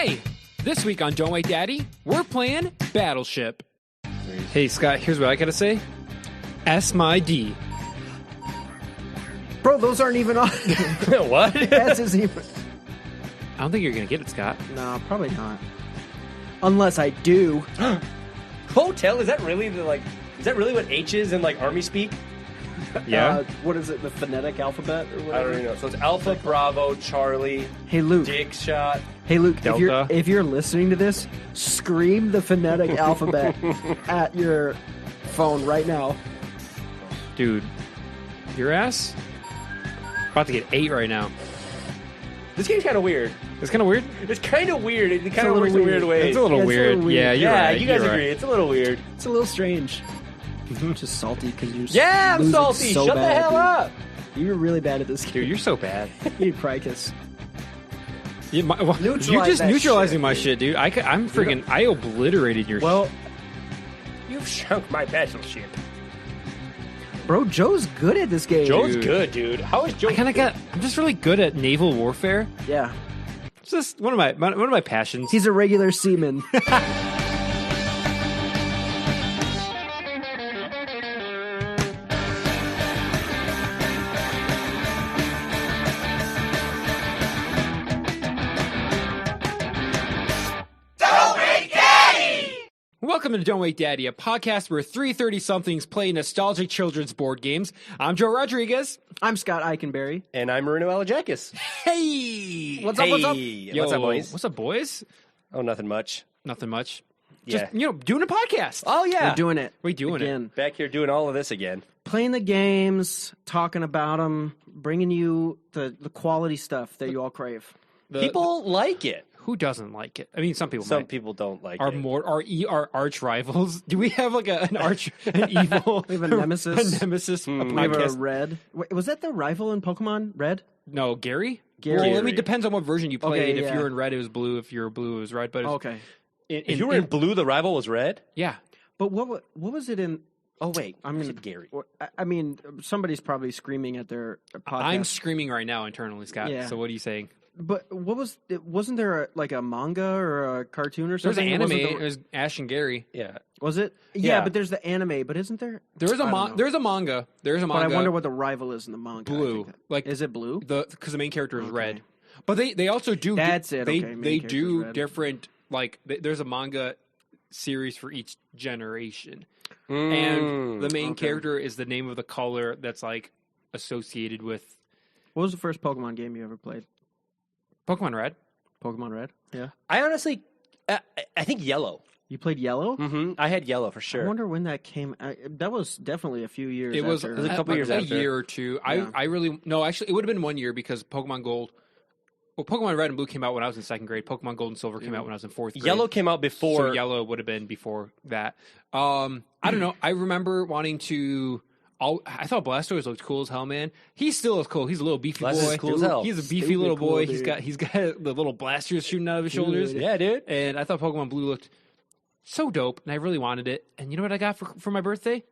Hey, this week on Don't Wait Daddy, we're playing Battleship. Hey, Scott, here's what I gotta say. S my D. Bro, those aren't even on. What? S isn't even. I don't think you're gonna get it, Scott. No, probably not. Unless I do. Hotel? Is that really is that really what H is in like army speak? Yeah. What is it? The phonetic alphabet or I whatever? don't even know. So it's Alpha, Bravo, Charlie, Hey Luke. Dick Shot. Hey Luke. Delta. If you're listening to this, scream the phonetic alphabet at your phone right now. Dude, your ass? About to get 8 right now. This game's kind of weird. It's kind of weird. It's kind of weird. It kind a of works in little weird weird. ways. It's a little Yeah, it's a weird. little weird. Yeah, you're yeah, right. you guys you're agree. right. It's a little weird. It's a little strange. I'm just salty because you're Yeah, I'm losing salty. so Shut the bad, hell dude. up. You're really bad at this game. Dude, you're so bad. You need Pricus. You're Neutralize just that neutralizing shit, my dude. shit, dude. I'm freaking. I obliterated your Well, You've shrunk my battleship. bro, Joe's good at this game. Joe's Dude. good, dude. How is Joe? I'm just really good at naval warfare. Yeah. It's just one of my passions. He's a regular seaman. Welcome to Don't Wait Daddy, a podcast where 330-somethings play nostalgic children's board games. I'm Joe Rodriguez. I'm Scott Eikenberry. And I'm Marino Alajakis. Hey! What's up, what's up? Yo, What's up, boys? What's up, boys? Oh, nothing much. Nothing much. Yeah. Just, doing a podcast. Oh, yeah. We're doing it. We doing it. again. Back here doing all of this again. Playing the games, talking about them, bringing you the quality stuff that you all crave. People like it. Who doesn't like it? I mean, some people Some might. people don't like Our it. our arch rivals. Do we have like an evil? We have a nemesis. A nemesis. A We have a podcast. red. Wait, was that the rival in Pokemon Red? No, Gary. Gary. Well, I mean, depends on what version you played. Okay, if yeah. you were in red, it was blue. If you were blue, it was red. But it was, Okay. If you were in blue, the rival was red? yeah, But what was it in? Oh, wait. I'm gonna Gary. I mean, somebody's probably screaming at their podcast. I'm screaming right now internally, Scott. Yeah. So what are you saying? But what was? Wasn't there like a manga or a cartoon or There's something? an anime. Wasn't It was Ash and Gary. Yeah. Was it? Yeah, Yeah. but there's the anime. But isn't there? There's I don't know. there's a manga. There's a But manga. I wonder what the rival is in the manga. I Blue. think Like is it blue? because the main character is Okay. red. But they also do. That's it, They okay, main they character's do red. different. Like there's a manga series for each generation, and the main okay. character is the name of the color that's like associated with What was the first Pokemon game you ever played? Pokemon Red. Pokemon Red. Yeah. I honestly, I think yellow. You played Yellow. Mm-hmm. I had yellow for I sure. wonder when that came. That was definitely a few years. It was after. It was a couple years a after. year or two. Yeah. I really no, actually, it would have been 1 year because Pokemon Gold. Well, Pokemon Red and Blue came out when I was in second grade. Pokemon Gold and Silver came out when I was in fourth grade. Yellow came out before. So yellow would have been before that. I don't know. I remember wanting to. I thought Blastoise looked cool as hell, man. He still is cool. He's a little beefy Blastoise boy. is cool as hell. He's a beefy Stupid little cool, boy. dude. He's got the little blasters shooting out of his shoulders. Yeah, dude. And I thought Pokemon Blue looked so dope, and I really wanted it. And you know what I got for my birthday?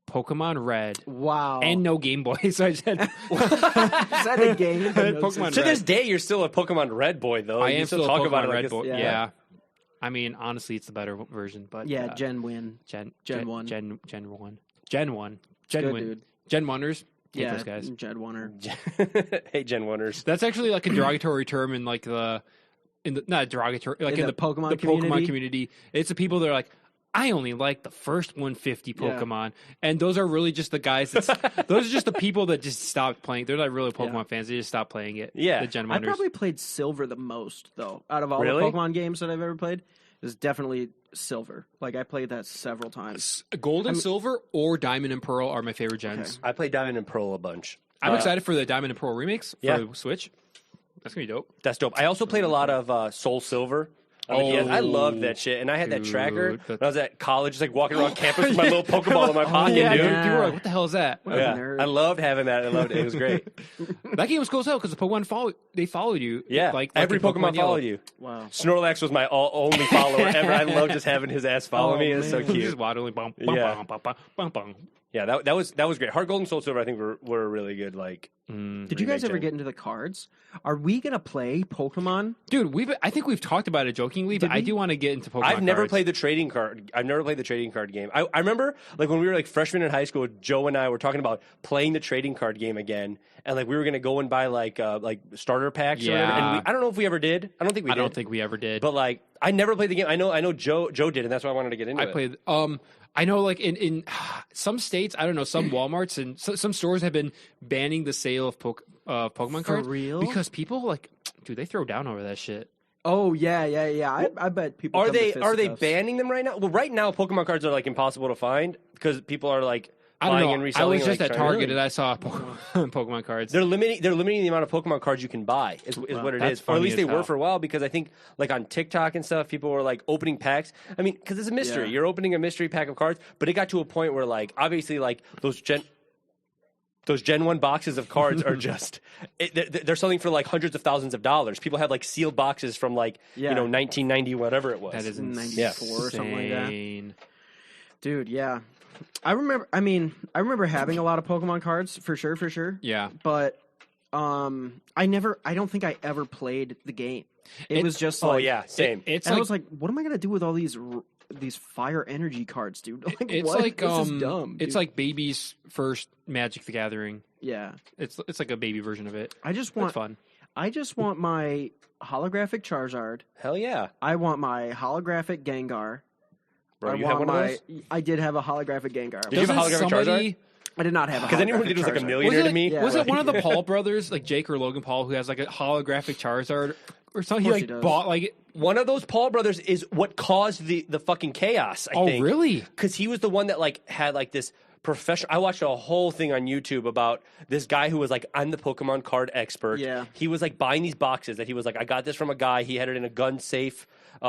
Pokemon Red. Wow. And no Game Boy, so I just had is that a game? Pokemon To Red. this day, you're still a Pokemon Red boy, though. I You am still still a talk Pokemon about it Red like it's- boy. yeah. Yeah. I mean, honestly, it's the better version, but Yeah, Gen Win. Gen 1. Gen 1, Gen 1, Good, Gen 1, dude. Gen 1ers. Hate Yeah, those guys. Gen Oneer. Hey, Gen Wonders. That's actually like a derogatory term in like the not derogatory like In in the Pokemon the community? Pokemon community. It's the people that are like, I only like the first 150 Yeah. Pokemon, and those are really just the guys. Those are just the people that just stopped playing. They're not really Pokemon fans. They just stopped playing it. Yeah. the Gen I 1ers. probably played Silver the most, though. Out of all Really? the Pokemon games that I've ever played, is definitely Silver. Like, I played that several times. Gold and Silver or Diamond and Pearl are my favorite gens. I played Diamond and Pearl a bunch. I'm excited for the Diamond and Pearl remakes for Yeah. the Switch. That's gonna be dope. That's dope. I also played a lot of Soul Silver. I loved that shit, and I had that tracker Dude, when I was at college, just like walking around campus with my little Pokeball in my pocket, yeah, dude. dude. People were like, "What the hell is that?" What a Yeah, nerd. I loved having that. I loved it. It was great. That game was cool as hell because the Pokemon followed you. Yeah, like every in Pokemon Yellow. followed you. Wow. Snorlax was my only follower ever. I loved just having his ass follow Oh, me. It's so man. He's cute. just waddling, bum, bum, Yeah. bum, bum, bum, bum, bum. Yeah, that was great. Heart Gold and Soul Silver, I think, were really good. Like, did you guys ever get into the cards? Are we gonna play Pokemon? Dude, I think we've talked about it jokingly, but I do want to get into Pokemon I've never cards. played the trading card. I've never played the trading card game. I remember like when we were like freshmen in high school, Joe and I were talking about playing the trading card game again, and like we were gonna go and buy like starter packs. Or whatever, and I don't know if we ever did. I don't think we did. I don't think we ever did. But like, I never played the game. I know Joe did, and that's why I wanted to get into it. I played. I know, like in some states, I don't know, some WalMarts and some stores have been banning the sale of Pokemon cards. For real? Because people like, dude, they throw down over that shit. Oh yeah. I bet people Are come to they fisticuffs. banning them right now? Well, right now Pokemon cards are like impossible to find because people are like I don't buying know. and I reselling. was just like, at Target and I saw Pokemon cards. They're limiting the amount of Pokemon cards you can buy is what it That's is. Or at funny least as they were hell. for a while because I think like on TikTok and stuff, people were like opening packs. I mean, because it's a mystery. Yeah. You're opening a mystery pack of cards, but it got to a point where like obviously like those Gen 1 boxes of cards are just they're selling for like hundreds of thousands of dollars. People have like sealed boxes from like 1990 whatever it was. That is 94 or something like that. insane. Dude, yeah. I remember having a lot of Pokemon cards for sure. Yeah. But I don't think I ever played the game. It was just like, oh yeah, same. It's and like, I was like, what am I gonna do with all these fire energy cards, dude? Like, it's what? like This is dumb. it's dude. like baby's first Magic the Gathering. yeah. It's like a baby version of it. I just It's want fun. my holographic Charizard. Hell yeah. I want my holographic Gengar. Bro, you have one of those? I did have a holographic Gengar. Did you have a Doesn't holographic somebody- Charizard? I did not have a Because anyone who holographic did was like a Charizard. millionaire Was to it, me. Yeah. was it one of the Paul brothers, like Jake or Logan Paul, who has like a holographic Charizard or something? He course like he does. bought like. One of those Paul brothers is what caused the fucking chaos, I Oh, think. really? Because he was the one that like had like this professional. I watched a whole thing on YouTube about this guy who was like, I'm the Pokemon card expert. Yeah. He was like buying these boxes that he was like, I got this from a guy. He had it in a gun safe.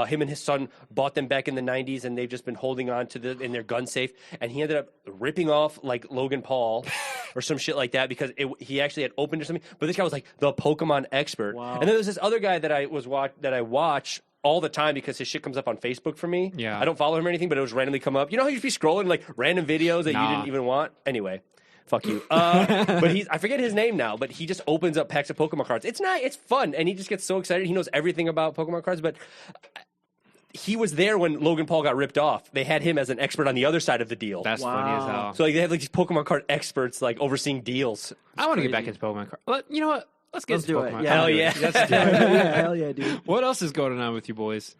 Him and his son bought them back in the 90s, and they've just been holding on to in their gun safe. And he ended up ripping off like Logan Paul or some shit like that because he actually had opened or something. But this guy was like the Pokemon expert. Wow. And then there's this other guy that I watch all the time because his shit comes up on Facebook for me. Yeah. I don't follow him or anything, but it was randomly come up. You know how you'd be scrolling like random videos that you Nah. didn't even want? Anyway. Fuck you. But I forget his name now, but he just opens up packs of Pokemon cards. It's nice, it's fun, and he just gets so excited. He knows everything about Pokemon cards, but he was there when Logan Paul got ripped off. They had him as an expert on the other side of the deal. That's Wow. funny as hell. So like they have like these Pokemon card experts like overseeing deals. I want to get back into Pokemon cards. You know what? Let's get Let's into do it. Pokemon. Yeah. Hell yeah. Let's do it. Yeah, hell yeah, dude. What else is going on with you boys?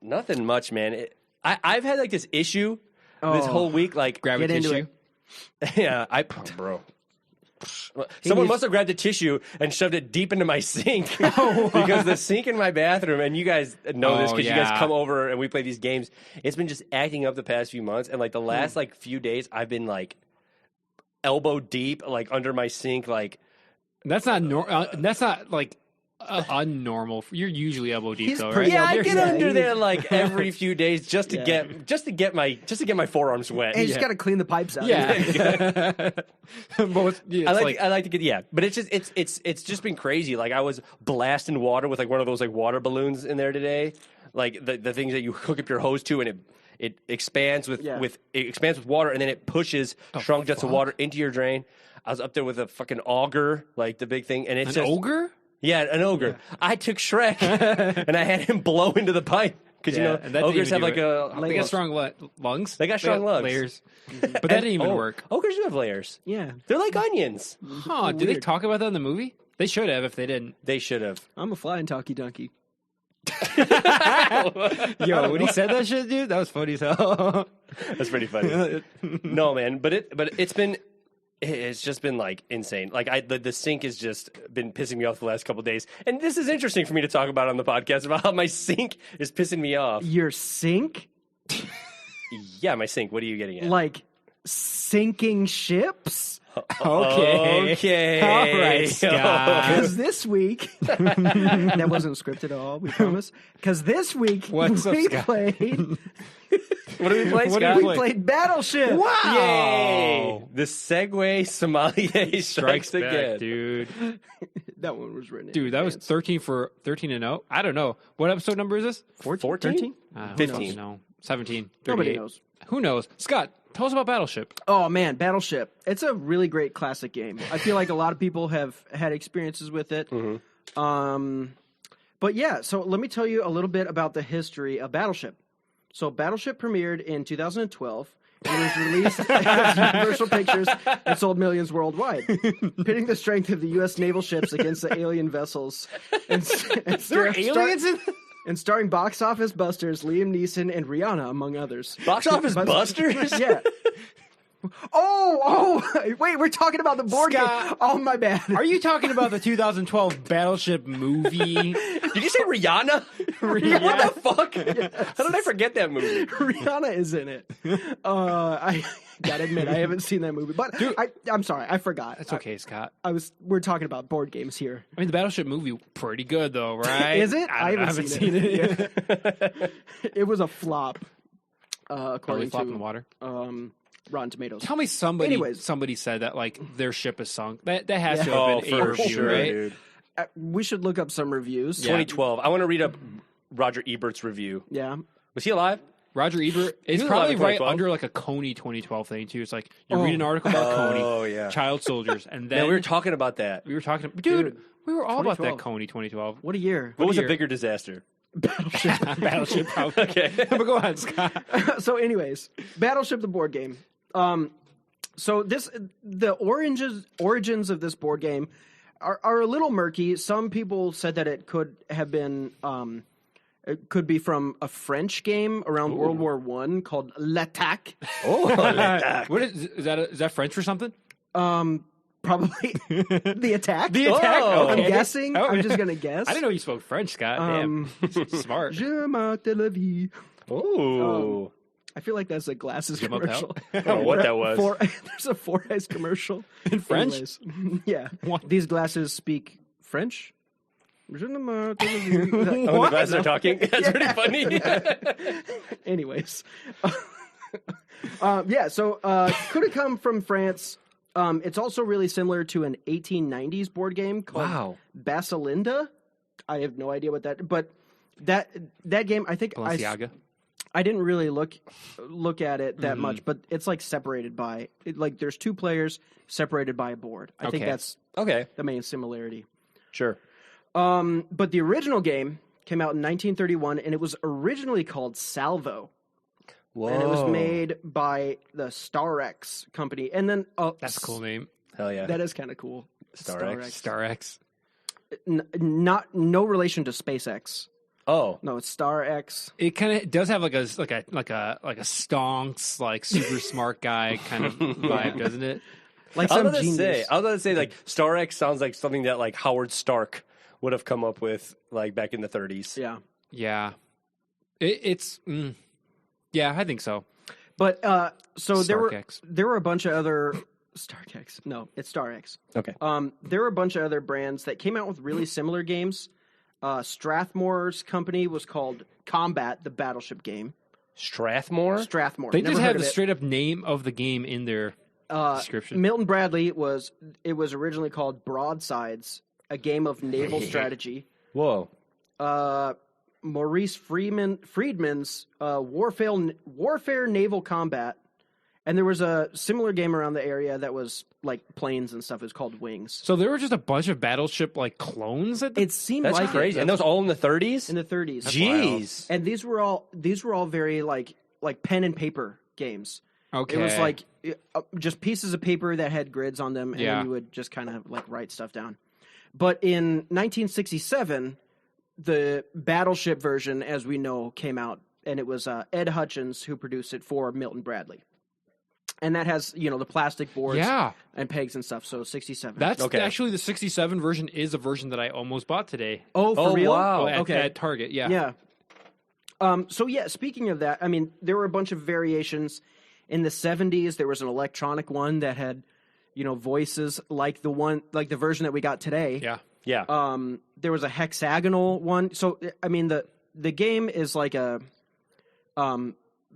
Nothing much, man. I've had like this issue this Oh. whole week. Like, Grab a Get into tissue. it. yeah, bro. Someone needs- must have grabbed a tissue and shoved it deep into my sink because the sink in my bathroom, and you guys know this Oh, because you yeah. guys come over and we play these games. It's been just acting up the past few months, and like the last like few days, I've been like elbow deep, like under my sink, like That's not that's not like unnormal. You're usually elbow deep He's though, pretty right? yeah, I there, get yeah, under he's- there like every few days just to Yeah. get my forearms wet. And you just got to clean the pipes out. Yeah. Both, yeah, I like to get but it's just been crazy. Like I was blasting water with like one of those like water balloons in there today, like the things that you hook up your hose to and it expands with water and then it pushes shrunk jets of water into your drain. I was up there with a fucking auger, like the big thing, and it's an just ogre. yeah, an ogre. I took Shrek and I had him blow into the pipe because Yeah, and that didn't ogres even have do like it. They got strong lungs. They got strong lungs. layers, but that didn't even work. Ogres do have layers. Yeah. They're like onions. Huh? Did they talk about that in the movie? They should have if they didn't. They should have. I'm a flying talkie donkey. Yo, when he said that shit, dude, that was funny as hell. That's pretty funny. No, man, but it's just been like insane. Like the sink has just been pissing me off the last couple of days, and this is interesting for me to talk about on the podcast about how my sink is pissing me off. Your sink? Yeah, my sink. What are you getting at? Like sinking ships? Okay. All right, Scott. Because this week, that wasn't scripted at all, we promise. Because this week, What's up, we Scott? played What do we play, What do Scott? we we played Battleship. Yay! The Segway sommelier strikes back, again. dude. That one was written. Dude, that was 13 for 13 and 0. I don't know what episode number is this. 14? 14? 15. 15. No, 17, 38. Nobody knows. Who knows? Scott, tell us about Battleship. Oh, man, Battleship. It's a really great classic game. I feel like a lot of people have had experiences with it. But yeah, so let me tell you a little bit about the history of Battleship. So Battleship premiered in 2012. It was released as Universal Pictures and sold millions worldwide, pitting the strength of the U.S. naval ships against the alien vessels. There are aliens in and starring box office busters Liam Neeson and Rihanna, among others. Box office busters? Yeah. Wait, we're talking about the board Scott, game. Oh, my bad. Are you talking about the 2012 Battleship movie? Did you say Rihanna? What the fuck? Yes. How did I forget that movie? Rihanna is in it. I gotta admit, I haven't seen that movie, but I'm sorry, I forgot. That's okay, Scott. We're talking about board games here. I mean, the Battleship movie, pretty good though, right? Is it? I haven't seen it. Yeah. It was a flop, according flop to in the water. Rotten Tomatoes. Tell me somebody said that like their ship is sunk. That has to have been a review, sure, right? dude. We should look up some reviews. 2012. I want to read up Roger Ebert's review. Yeah. Was he alive? Roger Ebert is was probably alive in right 2012? under like a Coney 2012 thing too. It's like you read an article about Coney, yeah. child soldiers, and then Yeah, we were talking about that. we were talking, dude, we were all about that 2012. Coney 2012. What a year. What was year? a bigger disaster? Battleship, probably. Okay. But go ahead, Scott. So, anyways, Battleship, the board game. So the origins of this board game are a little murky. Some people said that it could have been, it could be from a French game around World War I called L'Attaque. What is that French for something? Probably the attack. The attack. Oh. I'm Okay. guessing. Oh. I'm just gonna guess. I didn't know you spoke French, Scott. Damn, smart. Je m'appelle la vie. Ooh. I feel like that's a glasses Give 'em commercial. I don't know what that was. There's a Four Eyes commercial In French? Anyways, yeah. What? These glasses speak French. Je m'appelle la vie. Oh, the glasses are talking? That's pretty funny. Anyways, so could have come from France. It's also really similar to an 1890s board game called Basilinda. I have no idea what that, but that game, I think Balenciaga. I didn't really look at it that much, but it's like separated by like there's two players separated by a board. I think that's Okay. the main similarity. Sure. But the original game came out in 1931, and it was originally called Salvo. Whoa. And it was made by the StarX company. And then That's a cool name. Hell yeah. That is kind of cool. StarX. StarX. No relation to SpaceX. Oh. No, it's StarX. It kind of does have like a stonks, like super smart guy kind of vibe, doesn't it? Like I some was about to genius. say, like StarX sounds like something that like Howard Stark would have come up with like back in the 30s. Yeah. Yeah. Yeah, I think so. But so StarX. there were a bunch of other StarX. No, it's StarX. Okay. There were a bunch of other brands that came out with really similar games. Strathmore's company was called Combat, the Battleship game. Strathmore? Strathmore. They Never just heard have of the it. straight up name of the game in their description. Milton Bradley was originally called Broadsides, a game of naval strategy. Whoa. Maurice Friedman's Warfare Naval Combat. And there was a similar game around the area that was like planes and stuff. It was called Wings. So there were just a bunch of Battleship like clones at the It seemed That's like crazy. it. And that was all in the 30s? In the 30s. Jeez. And these were all very like pen and paper games. Okay. It was like just pieces of paper that had grids on them, and Yeah. then you would just kind of like write stuff down. But in 1967, the Battleship version, as we know, came out, and it was Ed Hutchins who produced it for Milton Bradley. And that has, the plastic boards and pegs and stuff, so 67. That's Okay. actually the 67 version is a version that I almost bought today. Oh, for real? wow. At Target, yeah. Yeah. So, speaking of that, I mean, there were a bunch of variations. In the 70s, there was an electronic one that had, voices like the version that we got today. Yeah. Yeah. There was a hexagonal one. So, I mean, the game is like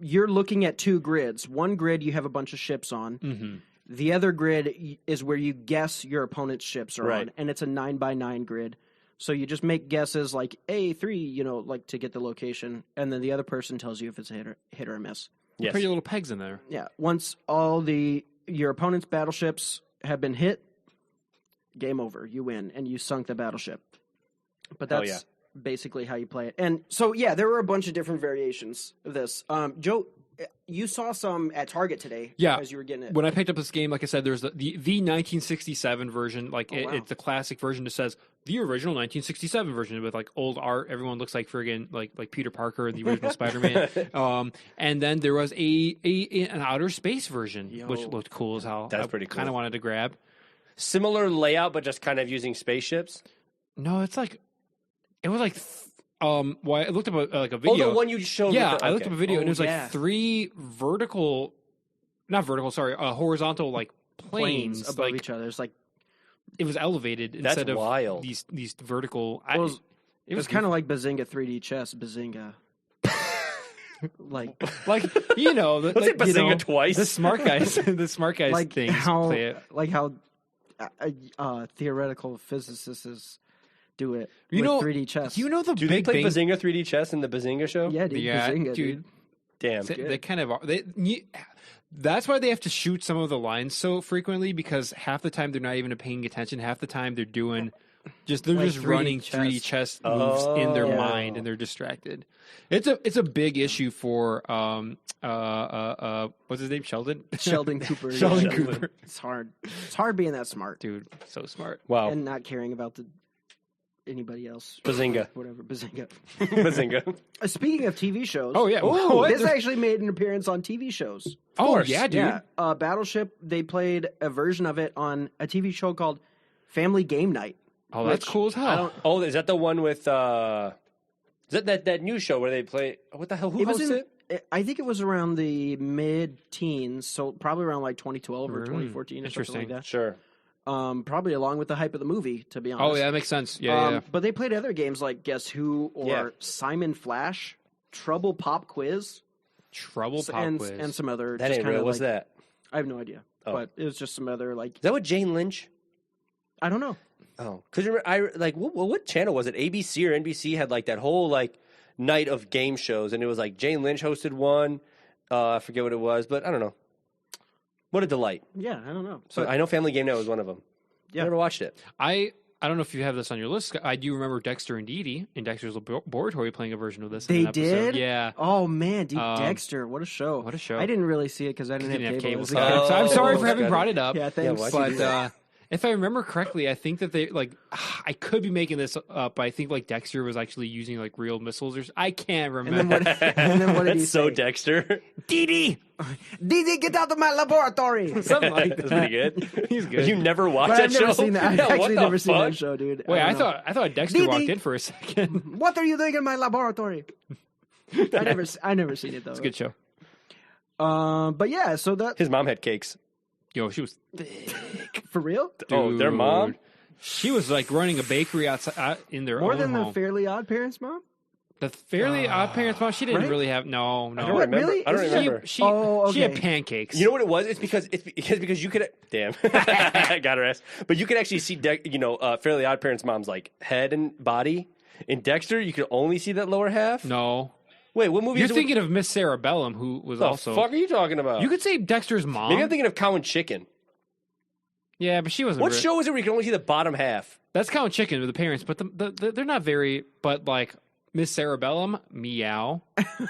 you're looking at two grids. One grid you have a bunch of ships on. Mm-hmm. The other grid is where you guess your opponent's ships are Right. on, and it's a 9x9 grid. So you just make guesses like A3, like to get the location, and then the other person tells you if it's a hit or a miss. Yes. Put your little pegs in there. Yeah. Once all your opponent's battleships have been hit, game over. You win, and you sunk the battleship. But that's basically how you play it. And so, there were a bunch of different variations of this. Joe, you saw some at Target today. Yeah. As you were getting it. When I picked up this game, like I said, there's the 1967 version. Like it's the classic version that says the original 1967 version with like old art. Everyone looks like friggin' like Peter Parker, the original Spider-Man. And then there was an outer space version, which looked cool as hell. That's pretty cool. Kind of wanted to grab. Similar layout, but just kind of using spaceships. No, it was like. I looked up a video. Oh, the one you showed. Yeah, I looked up a video and it was like 3 horizontal like planes above each other. It's like it was elevated instead of wild. these vertical. It was kind of like Bazinga 3D chess. Bazinga. like let's say Bazinga twice. The smart guys, like things how play it. like how theoretical physicists do it. With 3D chess. Do they big play thing? Bazinga 3D chess in the Bazinga show? Yeah, dude. Yeah, Bazinga, dude. Damn. They kind of are. That's why they have to shoot some of the lines so frequently, because half the time they're not even paying attention. Half the time they're doing just 3D running chess. 3D chess moves in their mind and they're distracted. It's a big issue for what's his name? Sheldon Cooper. Sheldon Cooper. It's hard. It's hard being that smart, Dude, so smart. Wow. and not caring about anybody else. Bazinga. Whatever. Bazinga. Bazinga. Speaking of TV shows. Oh yeah. This actually made an appearance on TV shows. Oh yeah, dude. Yeah. Battleship, they played a version of it on a TV show called Family Game Night. Oh, that's cool as hell. Oh, is that the one with is that new show where they play what the hell? Who hosts it? I think it was around the mid-teens, so probably around like 2012 or 2014 or something like that. Sure. Probably along with the hype of the movie, to be honest. Oh yeah, that makes sense. Yeah. But they played other games like Guess Who or Simon Flash, Trouble Pop Quiz, and some other. That ain't real. What's that? I have no idea, but it was just some other like. Is that what Jane Lynch? I don't know. Oh, because what channel was it? ABC or NBC had like that whole like night of game shows, and it was like Jane Lynch hosted one. I forget what it was, but I don't know. What a delight! Yeah, I don't know. So I know Family Game Night was one of them. Yeah. I never watched it. I don't know if you have this on your list. I do remember Dexter and Dee Dee in Dexter's Laboratory playing a version of this. They in an episode. did? Yeah. Oh man, dude, Dexter, what a show! What a show! I didn't really see it because I didn't have cable. So I'm sorry for having brought it up. Yeah, thanks. But if I remember correctly, I think that they I could be making this up, but I think like Dexter was actually using like real missiles or I can't remember. And then what did he That's say? so Dexter. Dee Dee, get out of my laboratory! something like that. That's pretty good. He's good. You never watched But that I've show? never seen that. I've Yeah, actually what never the seen fuck? that show, dude. Wait, I don't know. thought Dexter Dee walked Dee. in for a second. What are you doing in my laboratory? I never seen it though. It's a good show. But yeah, so that His mom had cakes. Yo, she was for real Oh, their mom? She was like running a bakery outside in their more own than home. the Fairly Odd Parents mom. The Fairly Odd Parents mom. She didn't right? really have no. I don't What, remember. really? I don't Isn't remember. She okay. had pancakes. You know what it was? It's because you could. Damn, I got her ass. But you could actually see, Fairly Odd Parents' mom's like head and body. In Dexter, you could only see that lower half. No. Wait, what movie? You're is it thinking of Miss Cerebellum, who was What also. the fuck are you talking about? You could say Dexter's mom. Maybe I'm thinking of Cow and Chicken. Yeah, but she wasn't. What show is it where you can only see the bottom half? That's Cow and Chicken with the parents, but they're not very. But like Miss Cerebellum, meow,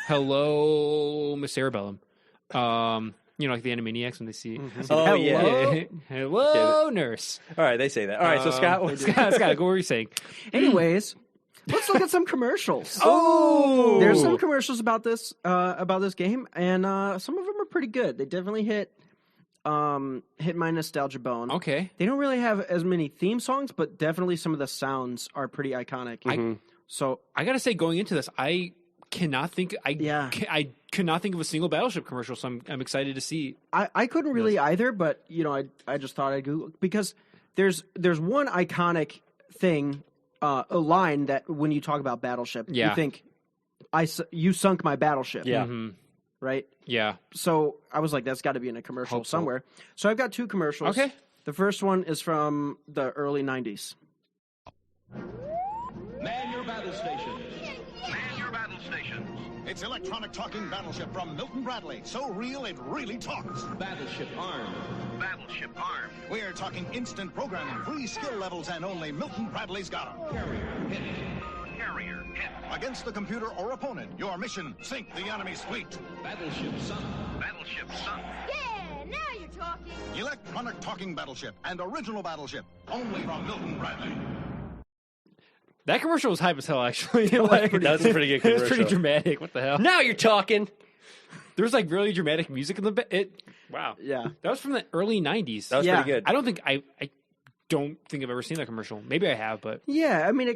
hello, Miss Cerebellum. Like the Animaniacs when they see. Oh, yeah. Hello, nurse. All right, they say that. All right, so Scott. Scott, what were you saying? Anyways, let's look at some commercials. Oh, There's some commercials about this game, and some of them are pretty good. They definitely hit my nostalgia bone. Okay. They don't really have as many theme songs, but definitely some of the sounds are pretty iconic. So I gotta say, going into this, I cannot think. I cannot think of a single Battleship commercial, so I'm excited to see. I couldn't really either, but I just thought I'd Google because there's one iconic thing, a line that when you talk about Battleship, you think you sunk my battleship. Yeah. Right? Yeah. So I was like, that's got to be in a commercial somewhere. So I've got two commercials. Okay. The first one is from the early 90s. battle stations. Man your battle stations. It's electronic talking battleship from Milton Bradley. So real, it really talks. Battleship armed. Battleship armed. We're talking instant programming, free skill levels, and only Milton Bradley's got them. Carrier hit. Carrier hit. Against the computer or opponent, your mission, sink the enemy's fleet. Battleship sunk. Battleship sunk. Yeah, now you're talking. Electronic talking battleship and original battleship, only from Milton Bradley. That commercial was hype as hell, actually. That was a pretty good commercial. It was pretty dramatic. What the hell? Now you're talking. There was like really dramatic music in the wow. Yeah. That was from the early 90s. That was Yeah. pretty good. I don't think I've ever seen that commercial. Maybe I have, but Yeah, I mean,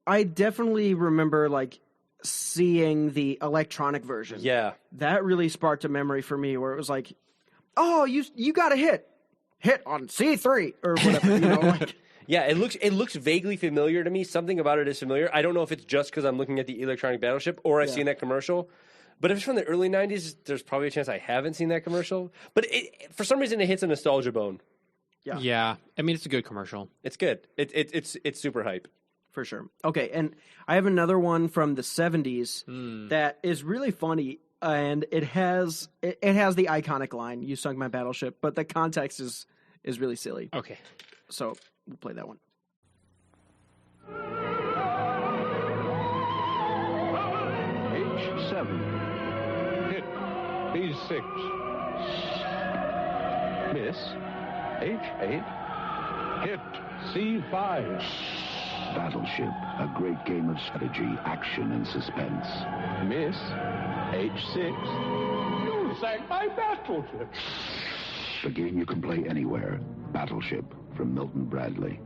I definitely remember like seeing the electronic version. Yeah. That really sparked a memory for me where it was like, oh, you got a hit on C3 or whatever. Like. Yeah, it looks vaguely familiar to me. Something about it is familiar. I don't know if it's just because I'm looking at the electronic battleship or I've seen that commercial. But if it's from the early 90s, there's probably a chance I haven't seen that commercial. But for some reason, it hits a nostalgia bone. yeah. I mean, it's a good commercial. It's good. It's super hype. For sure. Okay, and I have another one from the 70s that is really funny, and it has the iconic line, "You sunk my battleship," but the context is really silly. Okay. So we'll play that one. H7. Hit. B6. Miss. H8. Hit. C5. Battleship, a great game of strategy, action, and suspense. Miss. H6. You sank my battleship. The game you can play anywhere. Battleship from Milton Bradley.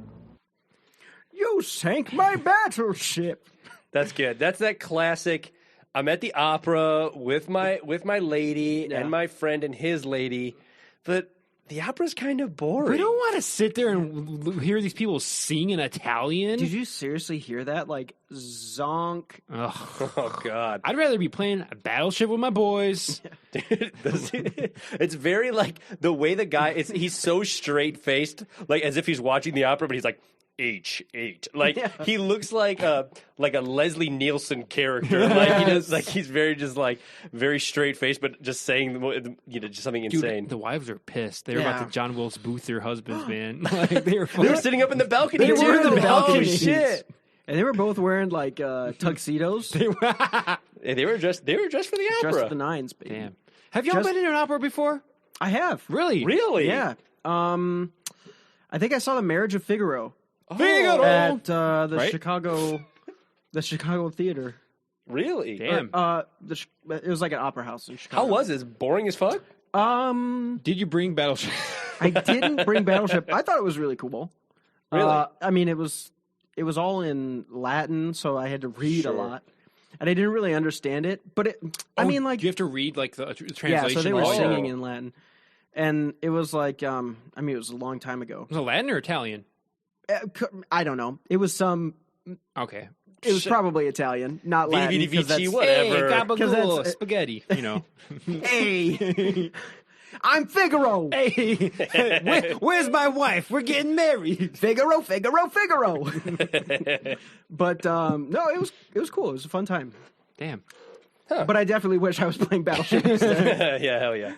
You sank my battleship. That's good. That's that classic. I'm at the opera with my lady and my friend and his lady, but the opera's kind of boring. We don't want to sit there and hear these people sing in Italian. Did you seriously hear that? Like, zonk. Ugh. Oh, God. I'd rather be playing a Battleship with my boys. It's very like the way the guy is. He's so straight faced, like as if he's watching the opera, but he's like H8. Like he looks like a Leslie Nielsen character. Like he does, like he's very straight faced, but just saying just something insane. Dude, the wives are pissed. They were Yeah. about to John Wilkes Booth their husbands, man. Like they were sitting up in the balcony. They were in the balcony. Oh shit! And they were both wearing like tuxedos. They were dressed for the opera. Dressed to the nines, baby. Damn. Have y'all been in an opera before? I have. Really? Really? Yeah. I think I saw the Marriage of Figaro. Figaro! At the Right? Chicago Theater. Really? Damn. It was like an opera house in Chicago. How was it? Boring as fuck? Did you bring Battleship? I didn't bring Battleship. I thought it was really cool. Really? I mean, it was all in Latin, so I had to read a lot, and I didn't really understand it. But I mean, like, do you have to read like the translation? yeah. So they were Oh. singing in Latin, and it was like, I mean, it was a long time ago. Was it Latin or Italian? I don't know. It was some. Okay. It was probably Italian, not Latin. Vici, 'cause that's- whatever. Hey, 'Cause gabagool, that's- spaghetti, you know. Hey, I'm Figaro. Hey, where's my wife? We're getting married. Figaro. But no, it was cool. It was a fun time. Damn. But I definitely wish I was playing Battleship instead. Yeah, hell yeah.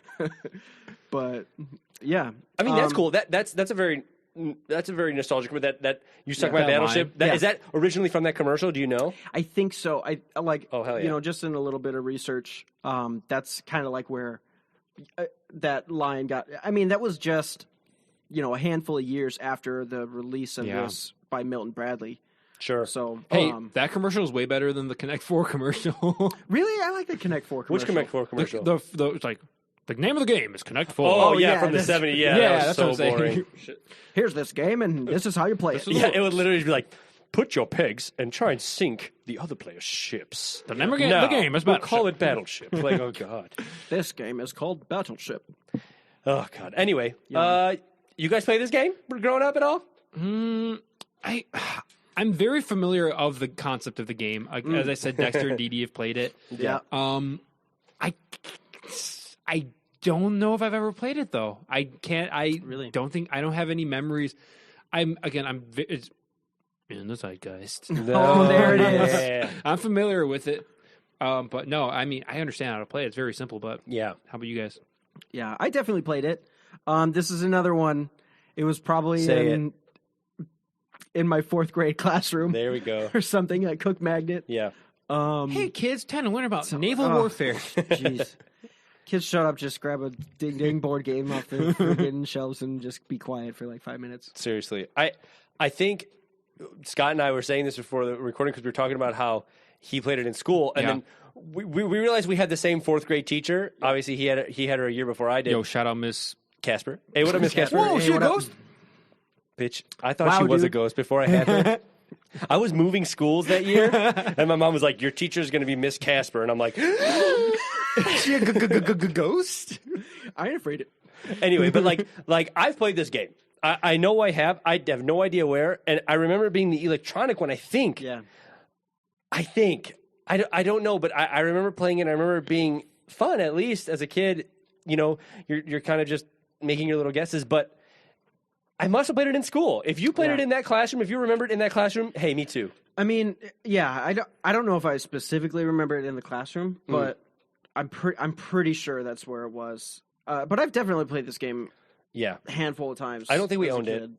But yeah, I mean, that's cool. That's a very nostalgic. But that you stuck my That battleship. line. Is that originally from that commercial? Do you know? I think so. I like. Oh, hell yeah. You know, just in a little bit of research, that's kind of like where that line got. I mean, that was just a handful of years after the release of this by Milton Bradley. Sure. So Hey, that commercial is way better than the Connect 4 commercial. really, I like the Connect 4 commercial. Which Connect 4 commercial? It's like the name of the game is Connect 4. Oh, yeah, yeah, from the that's- 70s. Yeah, yeah, that that's was what so I'm saying. boring. Here's this game, and this is how you play it. Yeah, it would literally be like, put your pegs and try and sink the other player's ships. The name of the game is we'll Battleship. call it Battleship. Like, oh, God. This game is called Battleship. Oh, God. Anyway, you guys play this game growing up at all? I'm very familiar of the concept of the game. As I said, Dexter and Dee Dee have played it. Yeah. I don't know if I've ever played it though. I Really? don't think I don't have any memories. in the zeitgeist. Oh, there it is. Yeah. I'm familiar with it, but no, I mean I understand how to play it. It's very simple. But Yeah. how about you guys? Yeah, I definitely played it. This is another one. It was probably in my 4th grade classroom There we go. or something at Cook Magnet. Yeah. Hey kids, time to learn about naval warfare. Jeez. Kids shut up, just grab a ding board game off the friggin' shelves and just be quiet for like 5 minutes. Seriously. I think Scott and I were saying this before the recording because we were talking about how he played it in school, and then we realized we had the same 4th grade teacher. Obviously, he had her a year before I did. Yo, shout out Miss Casper. Hey, what up, Miss Casper? Whoa, Hey, she a what up? ghost? Bitch, I thought Wow, she was a dude. ghost before I had her. I was moving schools that year, and my mom was like, "Your teacher's going to be Miss Casper," and I'm like, She a ghost? I ain't afraid of anyway, but like I've played this game. I know I have. I have no idea where, and I remember it being the electronic one. I think. Yeah. I don't know, but I remember playing it. I remember it being fun, at least as a kid. You know, you're kind of just making your little guesses, but I must have played it in school. If you played it in that classroom, if you remember it in that classroom, hey, me too. I mean, yeah, I don't know if I specifically remember it in the classroom, but I'm pretty sure that's where it was. But I've definitely played this game Yeah, a handful of times. I don't think we as a owned it. kid.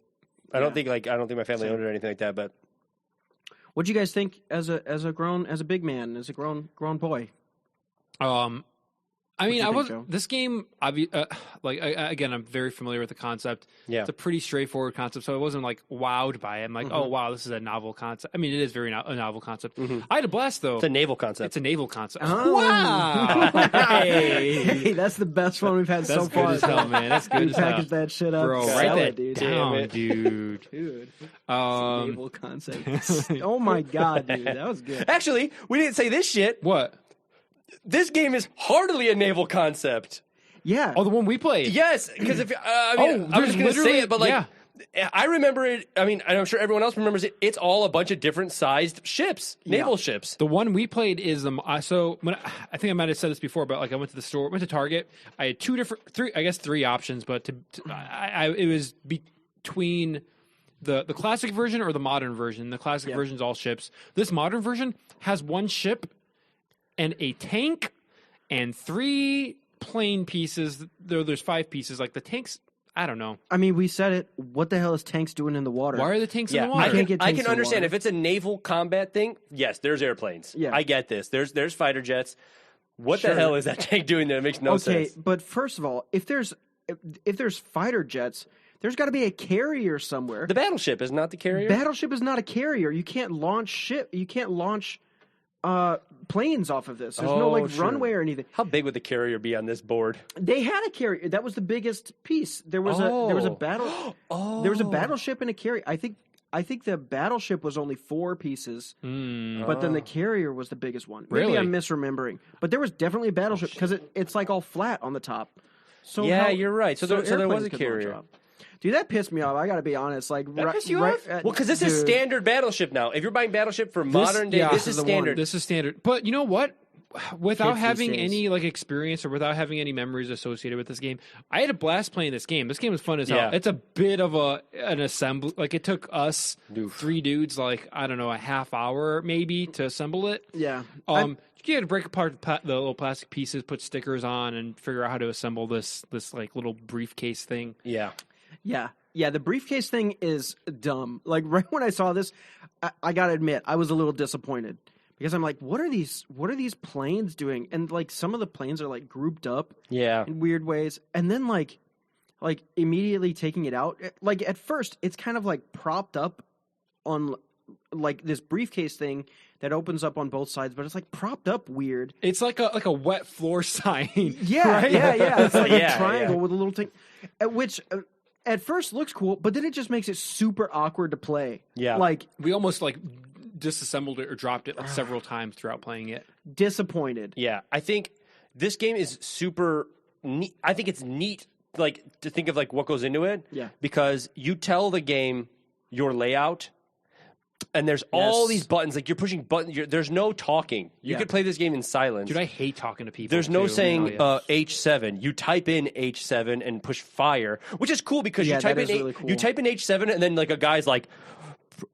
I don't think my family owned it or anything like that. But What'd you guys think as a big man, as a grown boy? I mean, you I think, was Joe? this game. Again, I'm very familiar with the concept. Yeah. It's a pretty straightforward concept, so I wasn't like wowed by it. I'm like, oh wow, this is a novel concept. I mean, it is very a novel concept. I had a blast though. it's a naval concept. It's a naval concept. Oh. Wow! Hey, that's the best one we've had That's so good far. as hell, man. That's good You as hell. package that shit up, Bro, sell write it, that dude. down, Damn it. dude. Dude, Um, naval concept. Oh my god, dude, that was good. Actually, we didn't say this shit. what? This game is hardly a naval concept. Yeah. Oh, the one we played. Yes, because if I mean, I was there's going to say literally- it, but like, I remember it. I mean, I'm sure everyone else remembers it. It's all a bunch of different sized ships, naval ships. The one we played is so when I think I might have said this before, but like I went to the store, went to Target. I had three options, but it was between the classic version or the modern version. The classic version is all ships. This modern version has one ship and a tank and 3 plane pieces. There's 5 pieces. Like the tanks, I don't know. I mean, we said it. What the hell is tanks doing in the water? Why are the tanks in Yeah, the water? I can't get I tanks can in understand water. if it's a naval combat thing. Yes, there's airplanes. Yeah. I get this. There's fighter jets. What Sure. the hell is that tank doing there? It makes no Okay, sense. but first of all, if there's fighter jets, there's got to be a carrier somewhere. The battleship is not the carrier. Battleship is not a carrier. You can't launch You can't launch planes off of this. There's no like sure. runway or anything. How big would the carrier be on this board? They had a carrier. That was the biggest piece. There was a battleship and a carrier. I think the battleship was only 4 pieces, but then the carrier was the biggest one. Maybe Really? I'm misremembering, but there was definitely a battleship because it's like all flat on the top. So Yeah, how- you're right. So there was airplanes a could launch carrier. off. Dude, that pissed me off. I got to be honest. Like, That pissed you off? Well, because this is dude. standard battleship now. If you're buying battleship for modern day, this is the one. standard. This is standard. But you know what? Without Kids these having days. any like experience or without having any memories associated with this game, I had a blast playing this game. This game was fun as hell. Yeah. It's a bit of an assembly. Like it took us 3 dudes like I don't know a half hour maybe to assemble it. Yeah. You had to break apart the little plastic pieces, put stickers on, and figure out how to assemble this like little briefcase thing. Yeah. Yeah, the briefcase thing is dumb. Like right when I saw this, I gotta admit I was a little disappointed because I'm like, what are these planes doing? And like some of the planes are like grouped up, Yeah. in weird ways, and then like immediately taking it out. Like at first, it's kind of like propped up on like this briefcase thing that opens up on both sides, but it's like propped up weird. It's like a wet floor sign. Yeah, right? yeah. It's like Yeah, a triangle yeah. with a little thing, which at first looks cool, but then it just makes it super awkward to play. Yeah. Like We almost like disassembled it or dropped it like several times throughout playing it. disappointed. Yeah. I think this game is super neat. I think it's neat, like, to think of, like, what goes into it. Yeah. Because you tell the game your layout, and there's all these buttons. Like, you're pushing buttons. There's no talking. You could play this game in silence. Dude, I hate talking to people. There's no too. saying Oh, yeah. H7. You type in H7 and push fire, which is cool because Yeah, you type that in is really cool. you type in H7 and then like a guy's like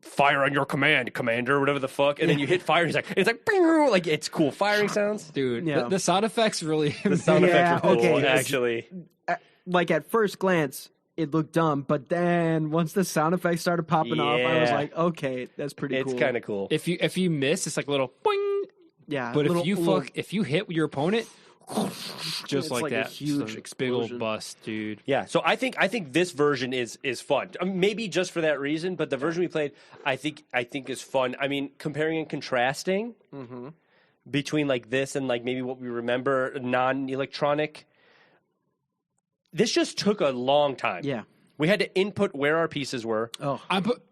fire on your command, commander, whatever the fuck, and then you hit fire. And it's like, "Bing," like it's cool firing sounds, dude. Yeah. The sound effects really. The sound effects are cool, okay. actually. Like at first glance, it looked dumb, but then once the sound effects started popping off, I was Yeah. like, okay, that's pretty cool. It's kind of cool. If you miss, it's like a little boing. Yeah, But little- if you hit your opponent, just It's like like a that, huge just a big old explosion. bust, dude. Yeah, so I think this version is fun. Maybe just for that reason, but the version we played, I think is fun. I mean, comparing and contrasting between like this and like maybe what we remember non-electronic. This just took a long time. Yeah. We had to input where our pieces were. Oh,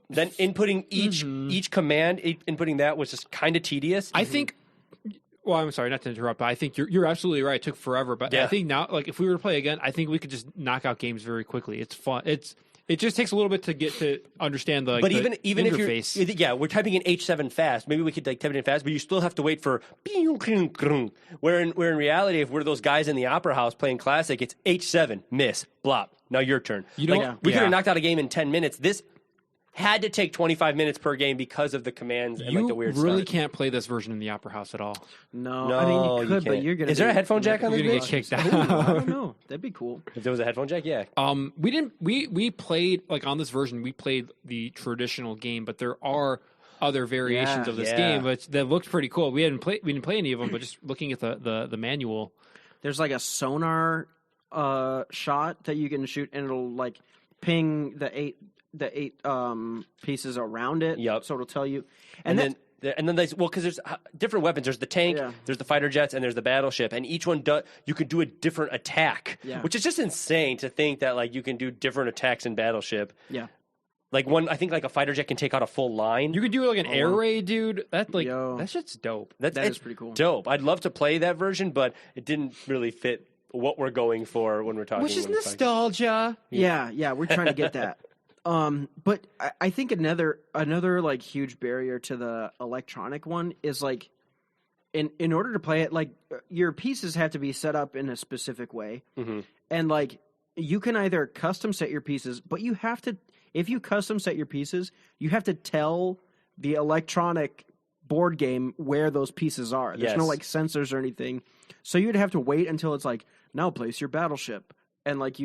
Then inputting each command, inputting that was just kind of tedious. I think. Well, I'm sorry not to interrupt, but I think you're absolutely right. It took forever, but Yeah. I think now, like if we were to play again, I think we could just knock out games very quickly. It's fun. It just takes a little bit to get to understand the But the even interface. if you're we're typing in H7 fast. Maybe we could like type it in fast, but you still have to wait for where in reality, if we're those guys in the opera house playing classic, it's H7 miss blop. Now your turn. You know, we could yeah. have knocked out a game in 10 minutes. This had to take 25 minutes per game because of the commands and like the weird really start. can't play this version in the opera house at all. no. No, I mean, you you could, but can't. you're going to Is there a headphone jack on this You're gonna bitch? get kicked Ooh, out. I don't know. That'd be cool. If there was a headphone jack, yeah. We played like on this version. We played the traditional game, but there are other variations Yeah. of this Yeah. game, but that looked pretty cool. We didn't play any of them, but just looking at the manual. There's like a sonar shot that you can shoot, and it'll like ping the eight pieces around it. Yep. So it'll tell you. And then because there's different weapons. There's the tank, Yeah. there's the fighter jets, and there's the battleship. And each one you can do a different attack, Yeah. which is just insane to think that like you can do different attacks in Battleship. Yeah. Like I think like a fighter jet can take out a full line. You could do like an air raid, dude. That shit's dope. That It's is pretty cool. Dope. I'd love to play that version, but it didn't really fit what we're going for when we're talking. Which is when we're talking- nostalgia. Yeah, we're trying to get that. But I think another like huge barrier to the electronic one is like in order to play it, like your pieces have to be set up in a specific way, and like you can either custom set your pieces, but you have to, if you custom set your pieces, you have to tell the electronic board game where those pieces are. There's no Yes. like sensors or anything, so you'd have to wait until it's like, now place your battleship, and like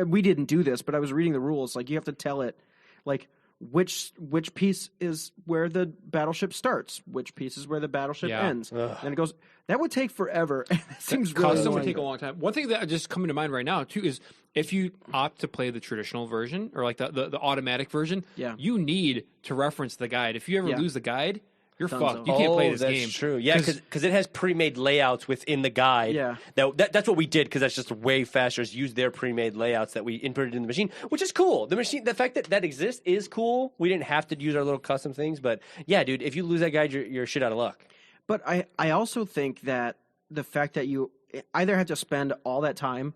we didn't do this, but I was reading the rules. Like you have to tell it, like which piece is where the battleship starts, which piece is where the battleship ends, and it goes. That would take forever. It seems really Custom would annoying. take a long time. One thing that just coming to mind right now too is if you opt to play the traditional version or like the automatic version, you need to reference the guide. If you ever lose the guide, you're fucked. You can't play this that's game. true. Yeah, because it has pre-made layouts within the guide. Yeah. That's what we did because that's just way faster. Is use their pre-made layouts that we inputted in the machine, which is cool. The fact that exists is cool. We didn't have to use our little custom things, but yeah, dude, if you lose that guide, you're shit out of luck. But I also think that the fact that you either have to spend all that time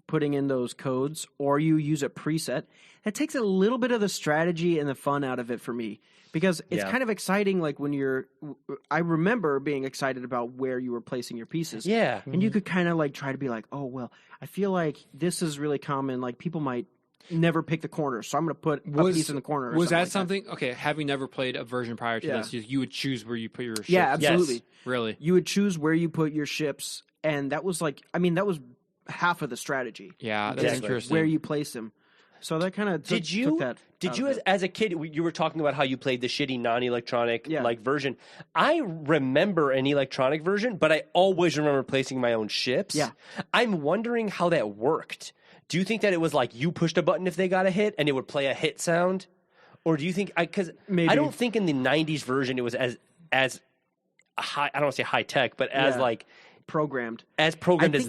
putting in those codes or you use a preset, that takes a little bit of the strategy and the fun out of it for me. Because it's kind of exciting, like when I remember being excited about where you were placing your pieces. Yeah. And you could kind of like try to be like, oh, well, I feel like this is really common. Like people might never pick the corner, so I'm going to put a piece in the corner. Or Was that like something? Okay, having never played a version prior to this, you would choose where you put your ships. Yeah, absolutely. Yes. Really? You would choose where you put your ships, and that was like, I mean, that was half of the strategy. Yeah, that's interesting. Where you place them. So that kind of Did you as a kid, you were talking about how you played the shitty non-electronic like version. I remember an electronic version, but I always remember placing my own ships. Yeah. I'm wondering how that worked. Do you think that it was like you pushed a button if they got a hit and it would play a hit sound? Or do you think because I don't think in the 90s version it was as high, I don't want to say high tech, but as like programmed as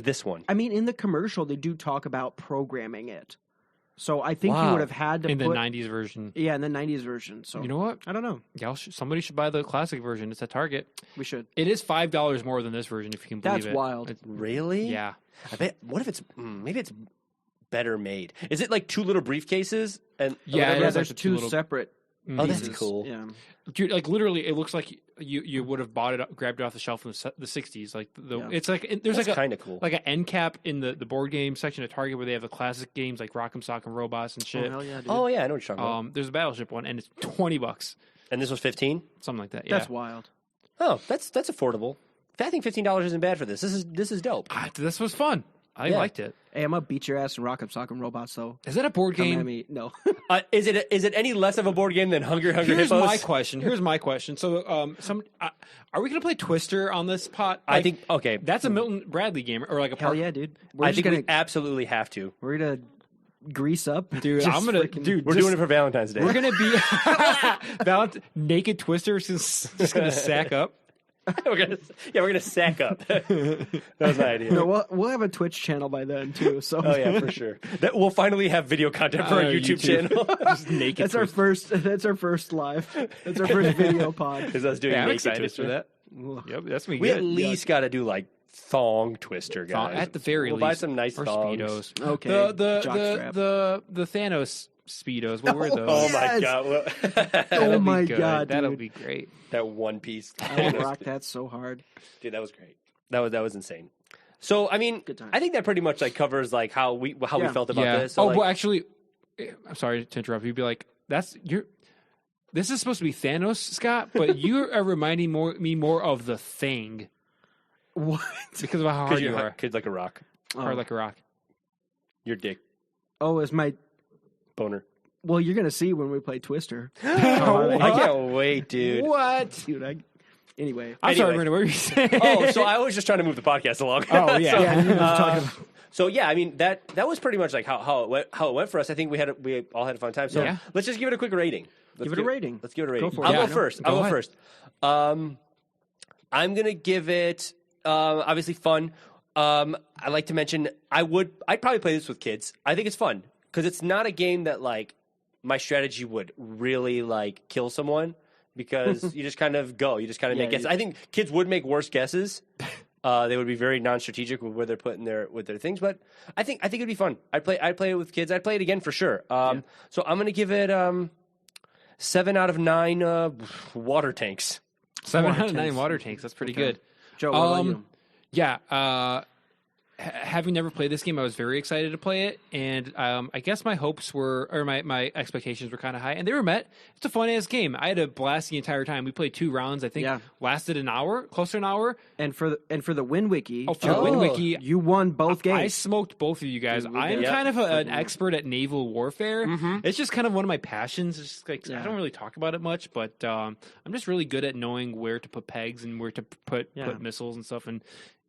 this one. I mean, in the commercial, they do talk about programming it. So I think you would have had to in put the 90s version. Yeah, in the 90s version. So you know what? I don't know. Somebody should buy the classic version. It's at Target. We should. It is $5 more than this version, if you can believe it. That's wild. Really? Yeah. I bet. What if it's maybe it's better made? Is it like two little briefcases? And Yeah, Yeah, it's there's like two little- separate Oh, that's pieces. cool. Yeah. Dude, like literally, it looks like you would have bought it, grabbed it off the shelf in the 60s. Like it's like there's That's like kind of cool. like an end cap in the board game section at Target where they have the classic games like Rock'em Sock'em Robots and Oh, shit. hell yeah, dude. Oh yeah, I know what you're talking about. There's a Battleship one, and it's $20, And this was 15. something like that. Yeah, That's wild. Oh, that's affordable. I think $15 isn't bad for this. This is dope. This was fun. I Yeah. liked it. Hey, I'm gonna beat your ass in Rock'em Sock'em Robots, though. Is that a board Come game? at me. No. Is it any less of a board game than Hungry Here's Hippos? my question. So, are we going to play Twister on this pot? I think okay. That's a Milton Bradley game, or like a Hell park. yeah, dude. We're I just think gonna we absolutely have to. we're gonna grease up, Dude, Just I'm gonna freaking- dude. We're doing it for Valentine's Day. We're gonna be naked Twister, just gonna sack up. we're gonna sack up. That was my idea. No, we'll have a Twitch channel by then too. So Oh yeah, for sure. That we'll finally have video content for our YouTube channel. Just naked. that's our first. That's our first live. That's our first video pod. Is us doing Yeah, I'm naked excited Twister. for that. Yep, that's me. We good. at least got to do like thong Twister, guys. At the very we'll least, buy some nice or thongs. speedos. Okay, The jockstrap. the Thanos speedos. What were those? Oh Yes. my god! That'll Oh be my good. God, that'll dude. be great. That one piece. I will rock that so hard. Dude, that was great. That was insane. So I mean, Good time. I think that pretty much like covers like how we Yeah. felt about Yeah. this. So, Oh, like, well, actually, I'm sorry to interrupt. You'd be like, "This is supposed to be Thanos, Scott, but you are reminding me more of the Thing What? because of how hard you are, kid like a rock. hard like a rock." Your dick Oh, is my? boner. Well, you're gonna see when we play Twister. I can't wait, dude. What? Dude, anyway. I'm sorry, Anyway. What were you saying? Oh, so I was just trying to move the podcast along. Oh, yeah. So, Yeah, you were talking about. So yeah, I mean that was pretty much like how it went for us. I think we all had a fun time. So Yeah. let's just give it a quick rating. Give it a rating. Let's give it a rating. Go for it. I'll Yeah. go first. Go I'll go ahead. first. I'm gonna give it obviously fun. I like to mention I'd probably play this with kids. I think it's fun because it's not a game that like my strategy would really like kill someone because you just kind of go. You just kind of make guesses. I think kids would make worse guesses. They would be very non-strategic with where they're putting their things, but I think it'd be fun. I'd play it with kids. I'd play it again for sure. So I'm gonna give it 7 out of 9 water tanks. 7 out of tanks. 9 water tanks. That's pretty good. Joe, what about you? Yeah. Having never played this game, I was very excited to play it, and I guess my hopes were, or my expectations were kind of high, and they were met. It's a fun ass game. I had a blast the entire time. We played 2 rounds. I think lasted an hour, close to an hour. And for the Win Wiki, Oh, for the Win Wiki, you won both games. I smoked both of you guys. Dude, I'm kind of an expert at naval warfare. It's just kind of one of my passions. It's just like I don't really talk about it much, but I'm just really good at knowing where to put pegs and where to put missiles and stuff and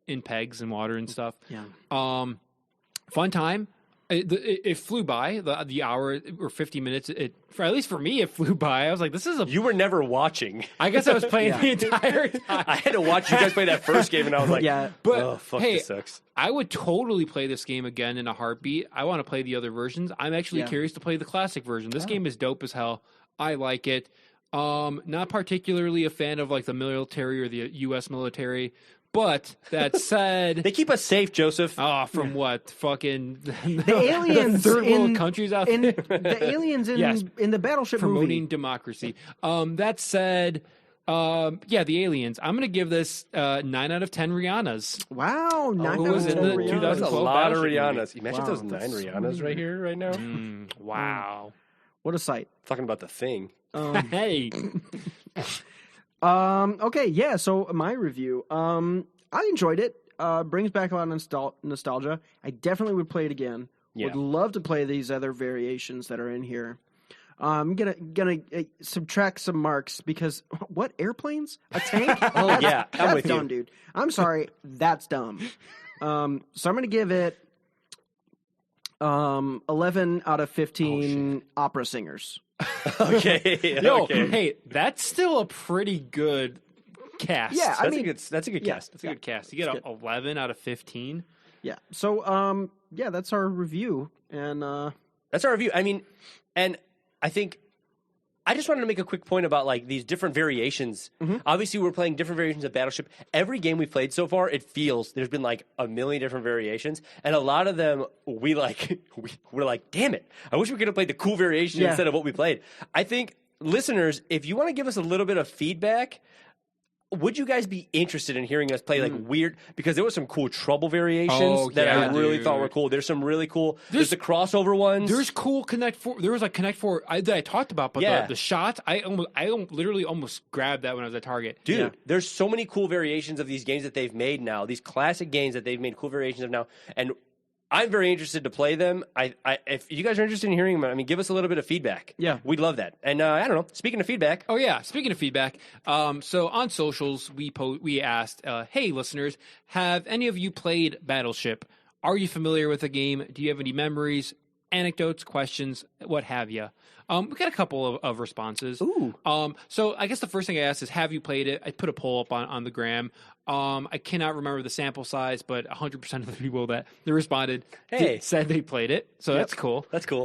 in pegs and water and stuff. Yeah. Fun time. It flew by the hour or 50 minutes. At least for me, it flew by. I was like, "This is a." You were never watching. I guess I was playing the entire time. I had to watch you guys play that first game, and I was like, Yeah. But oh fuck, hey, this sucks. I would totally play this game again in a heartbeat. I want to play the other versions. I'm actually curious to play the classic version. This game is dope as hell. I like it. Not particularly a fan of like the military or the U.S. military. But that said, They keep us safe, Joseph. from what fucking The aliens the third in world countries out there. the aliens in Yes. in the Battleship Promoting movie. democracy. That said, the aliens. I'm gonna give this 9 out of 10 Rihannas. Wow, 9 who out was of in 10 the Rihanna. 2012 That's a lot of Battleship movie. Rihannas. Imagine Wow, those 9 that's Rihannas right here, right now. Wow. What a sight. Talking about the thing. Hey. Okay, yeah. So my review. I enjoyed it. Brings back a lot of nostalgia. I definitely would play it again. Yeah. Would love to play these other variations that are in here. I'm gonna subtract some marks because what airplanes? A tank? Oh yeah, I'm That's with dumb, you. dude. I'm sorry, that's dumb. So I'm gonna give it 11 out of 15 opera singers. Okay. Yo, okay. hey, that's still a pretty good cast. Yeah, That's a good cast. That's a good cast. You get 11 out of 15. Yeah. So that's our review, and That's our review. I mean, and I think I just wanted to make a quick point about like these different variations. Obviously, we're playing different variations of Battleship. Every game we've played so far, it feels there's been like a million different variations, and a lot of them we're like, damn it, I wish we could have played the cool variation instead of what we played. I think listeners, if you want to give us a little bit of feedback, would you guys be interested in hearing us play like weird? Because there was some cool trouble variations that I really thought were cool. There's some really cool. There's the crossover ones. There's cool Connect 4. There was like Connect 4 that I talked about, but the shots, I literally almost grabbed that when I was at Target. Dude, there's so many cool variations of these games that they've made now. These classic games that they've made cool variations of now, and I'm very interested to play them. If you guys are interested in hearing them, I mean, give us a little bit of feedback. Yeah. We'd love that. And I don't know, speaking of feedback. Oh, yeah. Speaking of feedback, so on socials, we asked, hey, listeners, have any of you played Battleship? Are you familiar with the game? Do you have any memories, anecdotes, questions, what have you? We got a couple of responses. Ooh. So I guess the first thing I asked is, have you played it? I put a poll up on the gram. I cannot remember the sample size, but 100% of the people that responded said they played it. So that's cool. That's cool.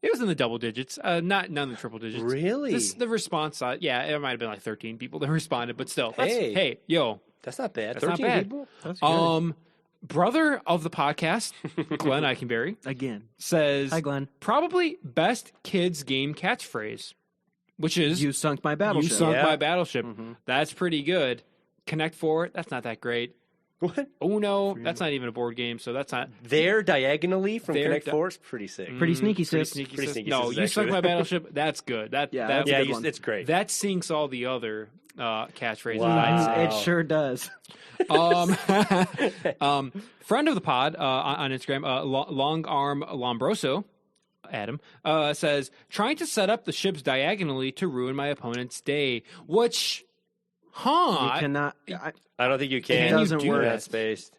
It was in the double digits, none of the triple digits. Really? The response size, it might have been like 13 people that responded, but still. That's not bad. That's 13 not bad. people? That's good. Brother of the podcast, Glenn Eichenberry, Again. says, Hi, Glenn. Probably best kids game catchphrase, which is You sunk my battleship. You sunk my battleship. That's pretty good. Connect 4, that's not that great. What? Uno, that's not even a board game, so that's not. There diagonally from Connect 4 is pretty sick. Pretty sneaky, sis. Pretty sneaky, No, sis, you sunk actually. my battleship. That's good. That's a good one. It's great. That sinks all the other catchphrases. Wow. I'd It sure does. say. Friend of the pod on Instagram, Long Arm Lombroso, Adam, says, trying to set up the ships diagonally to ruin my opponent's day. Which, You cannot. I don't think you can. It doesn't do work. that space.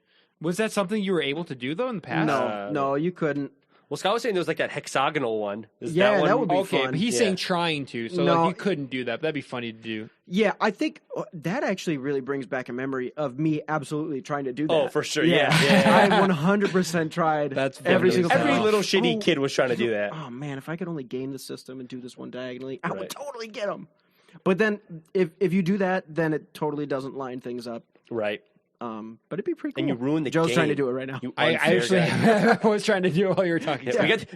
Was that something you were able to do, though, in the past? No, you couldn't. Well, Scott was saying there was like that hexagonal one. Is Yeah, that that one? would be Okay, fun. but he's saying trying to, so No. like, you couldn't do that. But that'd be funny to do. Yeah, I think that actually really brings back a memory of me absolutely trying to do that. Oh, for sure. Yeah. Yeah. I 100% tried. That's every funny. single Every time. little shitty Oh, kid was trying to do that. Oh man, if I could only game the system and do this one diagonally, I would Right. totally get them. But then, if you do that, then it totally doesn't line things up. Right. But it'd be pretty cool. And you ruin the Joe's game. trying to do it right now. You I unfair actually guy. was trying to do it while you were talking. Yeah, we got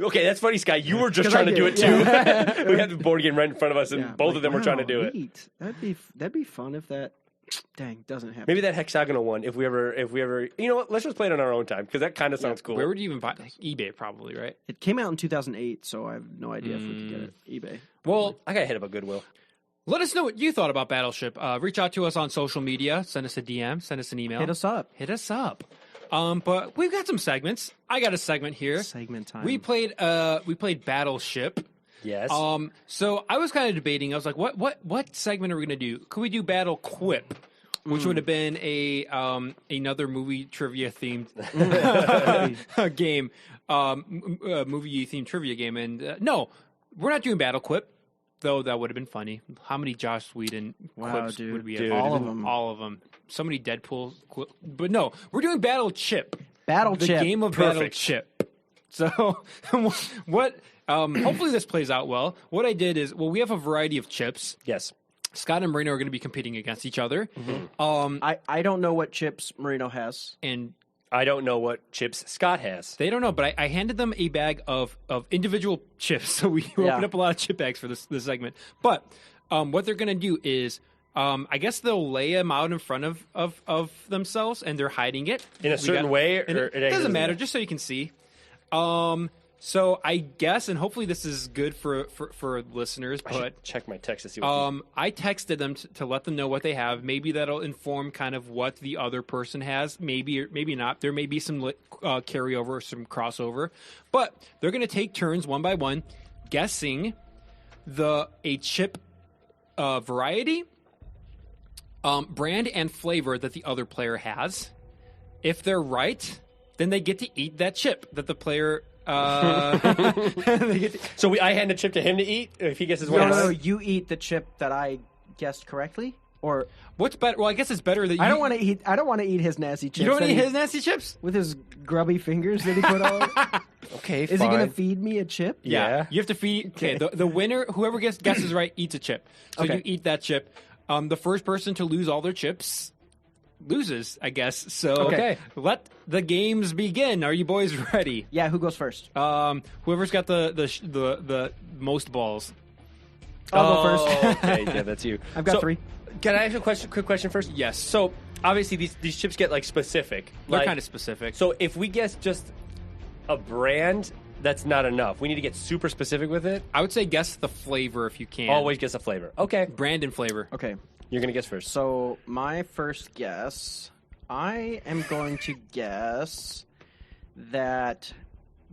okay, that's funny, Scott. You were just 'Cause trying I to do it did, too. We had the board game right in front of us, and Yeah, both like, of them were trying to do it. neat. That'd be fun if that. Dang, doesn't happen. Maybe that hexagonal one. If we ever, you know what? Let's just play it on our own time because that kind of sounds cool. Where would you even buy eBay? Probably, right? It came out in 2008, so I have no idea if we could get it. eBay. Well, I got hit up a Goodwill. let us know what you thought about Battleship. Reach out to us on social media. Send us a DM. Send us an email. Hit us up. Hit us up. But we've got some segments. I got a segment here. Segment time. We played Battleship. Yes. So I was kind of debating. I was like, what segment are we going to do? Could we do Battle Quip, which would have been another movie trivia themed game, movie themed trivia game? And no, we're not doing Battle Quip, though. That would have been funny. How many Joss Whedon quips dude. would we Dude. have? All of them. All of them. So many Deadpool quip. But no, we're doing BattleChip. BattleChip. The game of Perfect. BattleChip. So what? Hopefully this plays out well. What I did is, we have a variety of chips. yes. Scott and Marino are going to be competing against each other. I don't know what chips Marino has. And I don't know what chips Scott has. they don't know, but I handed them a bag of individual chips. So we opened up a lot of chip bags for this segment. But what they're going to do is, I guess they'll lay them out in front of themselves, and they're hiding it. In a certain way? and Or it doesn't matter, just so you can see. So I guess, and hopefully this is good for listeners, I should but check my text to see what I texted them to let them know what they have. Maybe that'll inform kind of what the other person has. Maybe or maybe not. There may be some carryover, some crossover, but they're going to take turns one by one, guessing a chip variety, brand, and flavor that the other player has. If they're right, then they get to eat that chip that the player. So I hand a chip to him to eat if he guesses one. No, you eat the chip that I guessed correctly. Or What's better? Well, I guess it's better that you. I don't want to eat. I don't want to eat his nasty chips. You don't that eat he- his nasty chips. with his grubby fingers that he put on. Okay, Is he going to feed me a chip? Yeah. You have to feed. Okay, the winner, whoever guesses right, eats a chip. So Okay. you eat that chip. The first person to lose all their chips loses, I guess. So Okay. let the games begin. Are you boys ready? Yeah. Who goes first? Whoever's got the most balls. I'll go first. Okay, yeah, that's you. I've got 3. Can I ask you a quick question first? Yes. So obviously these chips get like specific. They're Like, kind of specific. So if we guess just a brand, that's not enough. We need to get super specific with it. I would say guess the flavor if you can. Always guess a flavor. Okay. Brand and flavor. Okay. You're going to guess first. So my first guess, I am going to guess that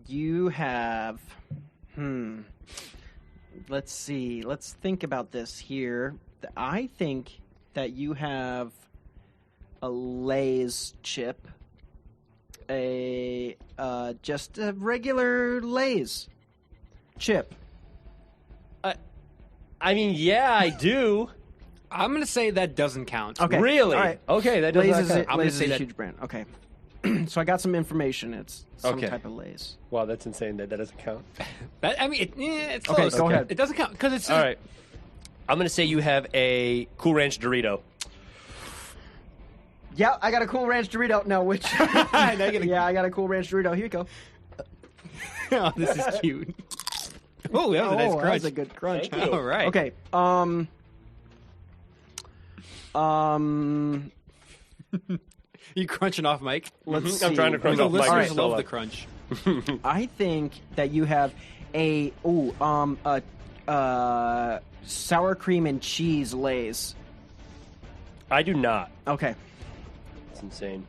you have. Let's see. Let's think about this here. I think that you have a Lay's chip, just a regular Lay's chip. I mean, yeah, I do. I'm going to say that doesn't count. Okay. Really? All right. Okay, that Lay's does is, not count. Lay's is say a that- huge brand. Okay. So I got some information. It's some Okay. type of Lay's. Wow, that's insane that doesn't count. It's Okay, close. go ahead. It doesn't count because it's All right. I'm going to say you have a Cool Ranch Dorito. Yeah, I got a Cool Ranch Dorito. No, which? Yeah, I got a Cool Ranch Dorito. Here you go. Oh, this is cute. Oh, that was a nice That crunch. was a good crunch. Thank you. All right. Okay. You crunching off, Mike? Let's I'm trying to see. crunch The off Mike. listeners Still love up. the crunch. I think that you have a sour cream and cheese Lay's. I do not. Okay. It's insane.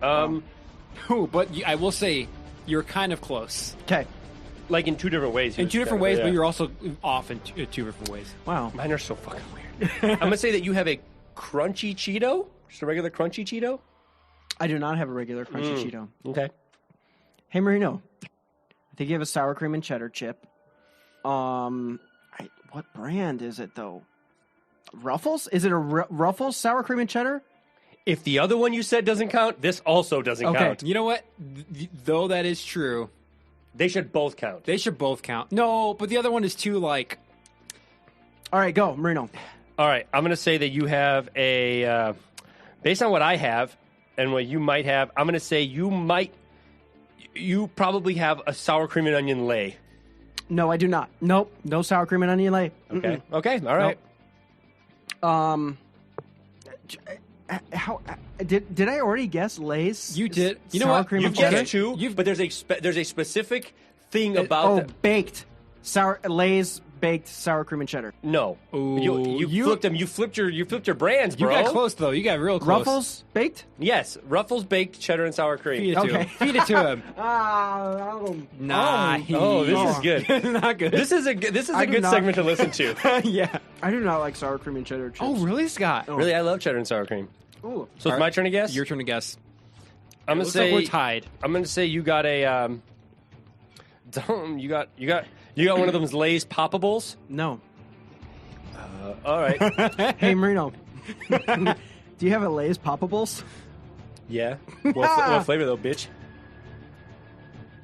Ooh, but I will say you're kind of close. Okay. Like in two different ways. In two different ways, yeah. but you're also off in two different ways. Wow. Mine are so fucking weird. I'm going to say that you have a crunchy Cheeto. Just a regular crunchy Cheeto. I do not have a regular crunchy Cheeto. Okay. Hey Marino, I think you have a sour cream and cheddar chip. What brand is it though? Ruffles? Is it a Ruffles sour cream and cheddar? If the other one you said doesn't count, this also doesn't Okay. count. You know what? Though that is true, They should both count. they should both count. No, but the other one is too like. All right, go Marino. All right, I'm going to say that you have a, based on what I have and what you might have, I'm going to say you probably have a sour cream and onion lay. No, I do not. Nope, no sour cream and onion lay. Okay. Okay. All right. How did I already guess Lay's? You did. You know sour what? cream You've and cheddar? guessed two, but there's a specific thing about Oh, the, baked sour Lay's baked sour cream and cheddar. no. Ooh, you flipped them. You flipped your brands, You bro. got close though. You got real close. Ruffles baked? Yes, Ruffles baked cheddar and sour cream. Feed it to Okay. him. Feed it to him. Nah. Oh, this is good. Not good. This is a good do not- segment to listen to. yeah. I do not like sour cream and cheddar chips. Oh, really, Scott? Really, I love cheddar and sour cream. Ooh. So it's my turn to guess. Your turn to guess. I'm gonna Looks say like we're tied. I'm gonna say you got a you got one of those Lay's poppables. No. All right. Hey Marino. Do you have a Lay's Poppables? Yeah. What flavor though, bitch?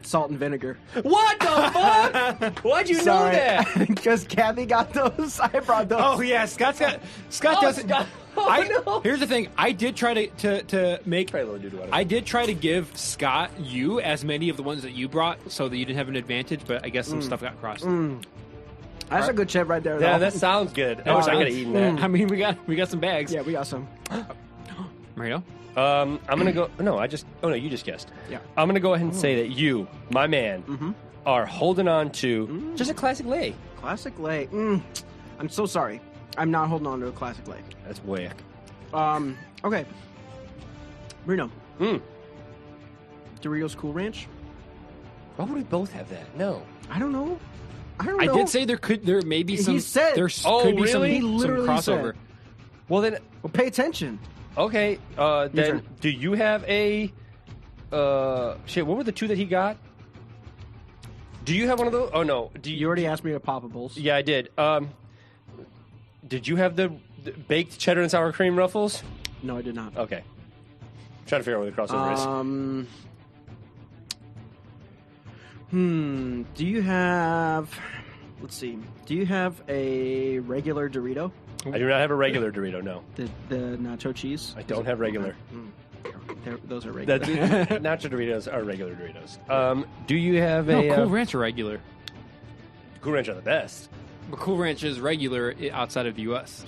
Salt and vinegar. What the fuck? Why'd you know Sorry. that? Because Kathy got those. I brought those. Oh yeah, Scott Oh, doesn't. Scott. Oh, no. Here's the thing. I did try to make. Try a little doo-doo out of it. I did try to give Scott you as many of the ones that you brought, so that you didn't have an advantage. But I guess some stuff got crossed. That's a good chip right there. Yeah, though. that sounds good. I wish I could have eaten that. I mean, we got some bags. Yeah, we got some. Marino. I'm gonna go. No, you just guessed. Yeah. I'm gonna go ahead and say that you, my man, are holding on to just a classic Lay. Classic Lay. I'm so sorry. I'm not holding on to a classic Lay. That's whack. Okay. Marino. Mm. Doritos Cool Ranch? Why would we both have that? No. I don't know. I did say there may be some. He said- there Oh, could be some, really? He some literally crossover. said. Well then, Well, pay attention. okay. Then turn. do you have a? Shit. What were the two that he got? Do you have one of those? Oh no. Do You already asked me about Poppables. Yeah, I did. Did you have the baked cheddar and sour cream Ruffles? No, I did not. Okay. I'm trying to figure out where the crossover is. Do you have... Let's see. Do you have a regular Dorito? I do not have a regular Dorito. No, The nacho cheese? I don't have regular. Those are regular. That's, nacho Doritos are regular Doritos. Do you have No, a Cool Ranch are regular. Cool Ranch are the best. But Cool Ranch is regular outside of the U.S.,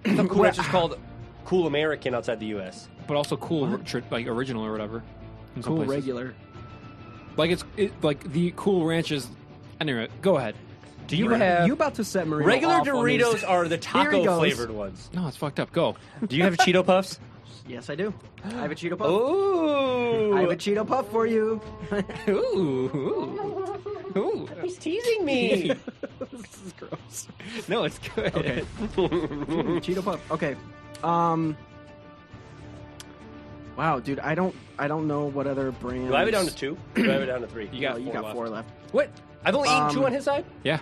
Cool Ranch is called Cool American outside the U.S. but also Cool like original or whatever. in some Cool places. regular. Like like the Cool Ranch is. Anyway, go ahead. Do you have You about to set Marino regular off on these- Doritos are the Here he taco goes. flavored ones? No, it's fucked up. Go. Do you have Cheeto Puffs? Yes, I do. I have a Cheeto Puff. Ooh. I have a Cheeto Puff for you. Ooh. He's teasing me. This is gross. No, it's good. Okay. Cheeto Puff. Okay. Wow, dude, I don't know what other brands. Do I have it down to 2? Do I have it down to 3? You got you got 4 left. What? I've only eaten 2 on his side? Yeah.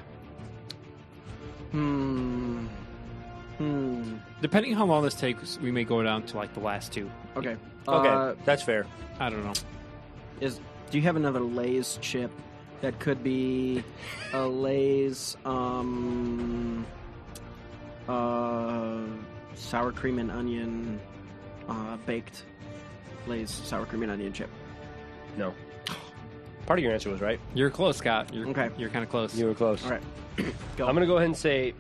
Depending how long this takes, we may go down to like the last 2. Okay. Okay, that's fair. I don't know. Do you have another Lay's chip that could be a Lay's sour cream and onion baked Lay's sour cream and onion chip? No. Part of your answer was right. You're close, Scott. You're Okay. You're kind of close. You were close. All right. Go. I'm going to go ahead and say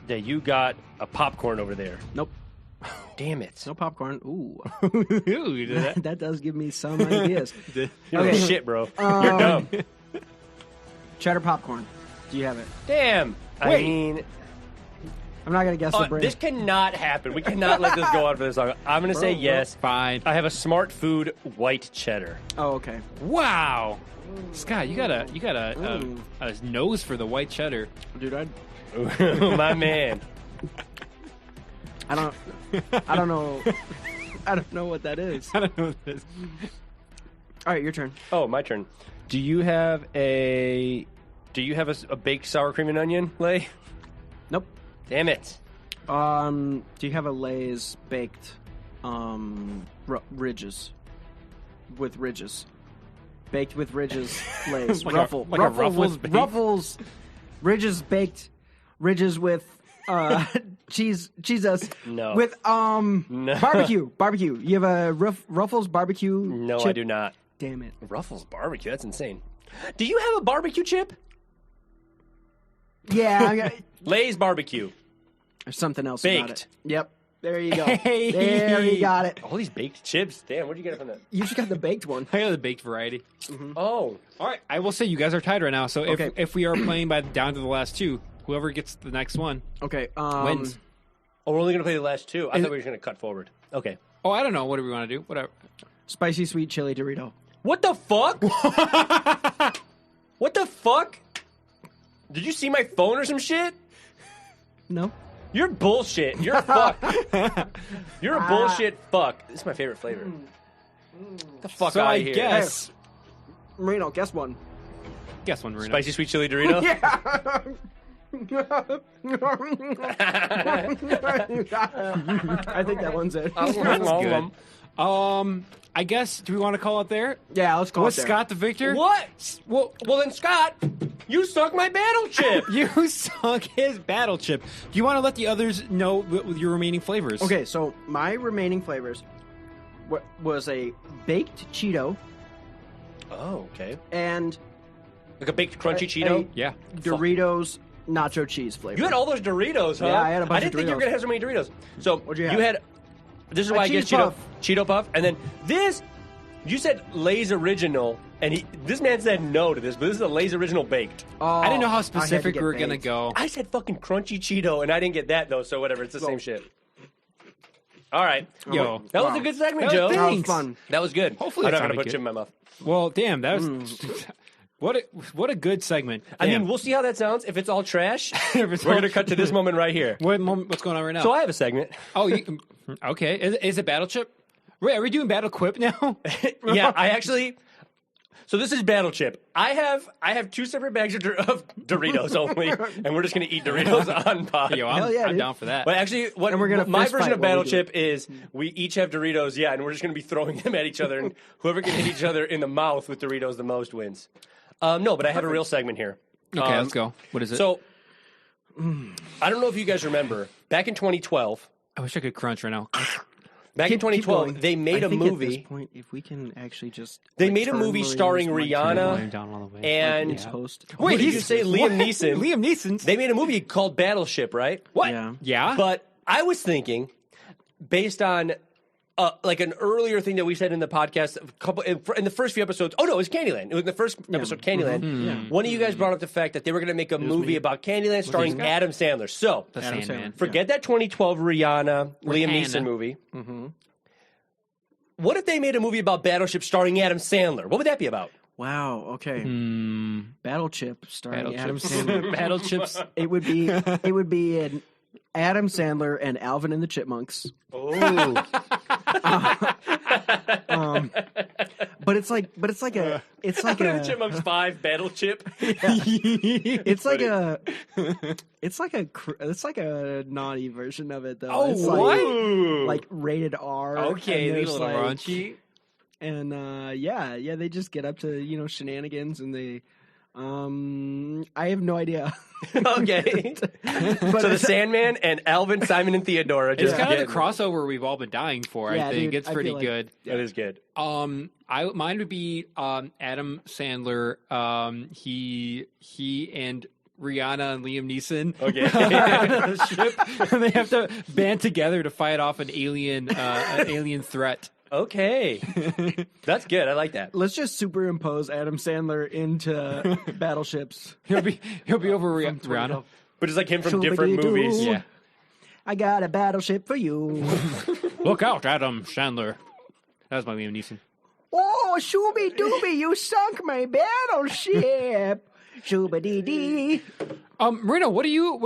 that you got a popcorn over there. Nope. Damn it. No popcorn. Ooh. Ooh, did that? That does give me some ideas. You're Okay. shit, bro. You're dumb. Cheddar popcorn. Do you have it? Damn. I Wait. mean, I'm not gonna guess the brand. this cannot happen. We cannot let this go on for this long. I'm going to say yes. Fine. I have a Smart Food white cheddar. Oh, okay. Wow. Scott, you got a Mm. a nose for the white cheddar. Dude, Ooh, my man. I don't know. I don't know what that is. I don't know what this. All right, your turn. Oh, my turn. Do you have a baked sour cream and onion, Lay? Nope. Damn it. Do you have a Lay's baked ridges with ridges? Baked with ridges, Lay's Like a Ruffles, Ruffles baked? Ruffles, ridges baked, ridges with cheeses. No. With No. barbecue. You have a Ruffles barbecue. No, chip? I do not. Damn it. Ruffles barbecue. That's insane. Do you have a barbecue chip? Yeah, Lay's barbecue. there's something else about Baked. it. Yep. There you go. Hey. There you got it. All these baked chips. Damn, where'd you get it from that? You just got the baked one. I got the baked variety. Oh. All right. I will say you guys are tied right now. So Okay. if we are playing by down to the last 2, whoever gets the next one Okay. wins. Oh, we're only going to play the last 2. I thought we were going to cut forward. Okay. Oh, I don't know. What do we want to do? Whatever. Spicy sweet chili Dorito. What the fuck? What the fuck? Did you see my phone or some shit? No. You're bullshit. You're a fuck. You're a bullshit fuck. This is my favorite flavor. Get the fuck So out I of here. guess. Marino, guess one. Guess one, Marino. Spicy sweet chili Dorito? I think that one's it. That's good. I guess. Do we want to call it there? Yeah, let's go. Was Scott the victor? What? Well, then, Scott, you suck my battle chip. You sunk his battle chip. Do you want to let the others know with your remaining flavors? Okay, so my remaining flavors was a baked Cheeto Oh, okay. and Like a baked crunchy Cheeto? Yeah. Doritos nacho cheese flavor. You had all those Doritos, huh? Yeah, I had a bunch I didn't of think you were Doritos. going to have so many Doritos. So What'd you have? had... This is A why I guess cheese puff. Cheeto Puff. And then this... You said Lay's Original, and this man said no to this, but this is a Lay's Original baked. Oh, I didn't know I how had to specific get we were going to baked. go. I said fucking crunchy Cheeto, and I didn't get that, though, so whatever. It's the same shit. All right. Yo. That was a good segment, That Joe. was That was Thanks. fun. That was good. Hopefully I'm it not going to sounded put good. chip in my mouth. Well, damn, that was what a good segment. I Damn. mean, we'll see how that sounds. If it's all trash, we're it's going to all- cut to this moment right here. What's going on right now? So I have a segment. Oh, okay. Is it BattleChip? Wait, are we doing BattleQuip now? Yeah, I actually. So this is BattleChip. I have 2 separate bags of Doritos only, and we're just going to eat Doritos on pod. Yo, Hell yeah, I'm dude. down for that. But actually, And we're gonna my fist version fight of while we do BattleChip is we each have Doritos, yeah, and we're just going to be throwing them at each other, and whoever can hit each other in the mouth with Doritos the most wins. No, but I have a real segment here. Okay, let's go. What is it? So, I don't know if you guys remember, back in 2012, I wish I could crunch right now. Back in 2012, going. they made I a think At movie. this point, if we can actually just They made a turn movie Marino's starring mic Rihanna down all the way. and into host. Wait, did you say Liam Neeson? Liam Neeson. They made a movie called Battleship, right? What? Yeah. Yeah. But I was thinking, based on like an earlier thing that we said in the podcast, in the first few episodes. Oh no, it was Candyland. It was in the first episode, Candyland. Yeah. One of you guys brought up the fact that they were going to make a movie me. about Candyland starring Adam Sandler. So The Adam Sandman. Sandler. forget that 2012 Rihanna, Liam Neeson movie. What if they made a movie about Battleship starring Adam Sandler? What would that be about? Wow. Okay. Battleship starring Adam Battleships. Sandler. Battleships. It would be an Adam Sandler and Alvin and the Chipmunks. Oh, But it's like a Chipmunks 5 Battleship. it's like a naughty version of it though. Oh, it's what? Like rated R. Okay, and a there's, little like- raunchy. And yeah, they just get up to shenanigans and they. I have no idea. Okay. But So the Sandman and Alvin, Simon, and Theodora. It's Just kind of getting the crossover we've all been dying for. Yeah, I think dude, it's I pretty feel like- good. That is good. Mine would be Adam Sandler. He and Rihanna and Liam Neeson. Okay. On a ship, and they have to band together to fight off an alien threat. Okay. That's good. I like that. Let's just superimpose Adam Sandler into Battleships. He'll be over Rihanna. But it's like him from different Shoobity-doo. movies. Yeah. I got a battleship for you. Look out, Adam Sandler. That was my Liam Neeson. Oh, shooby dooby, you sunk my battleship. Shoobity dee. Marino, what are you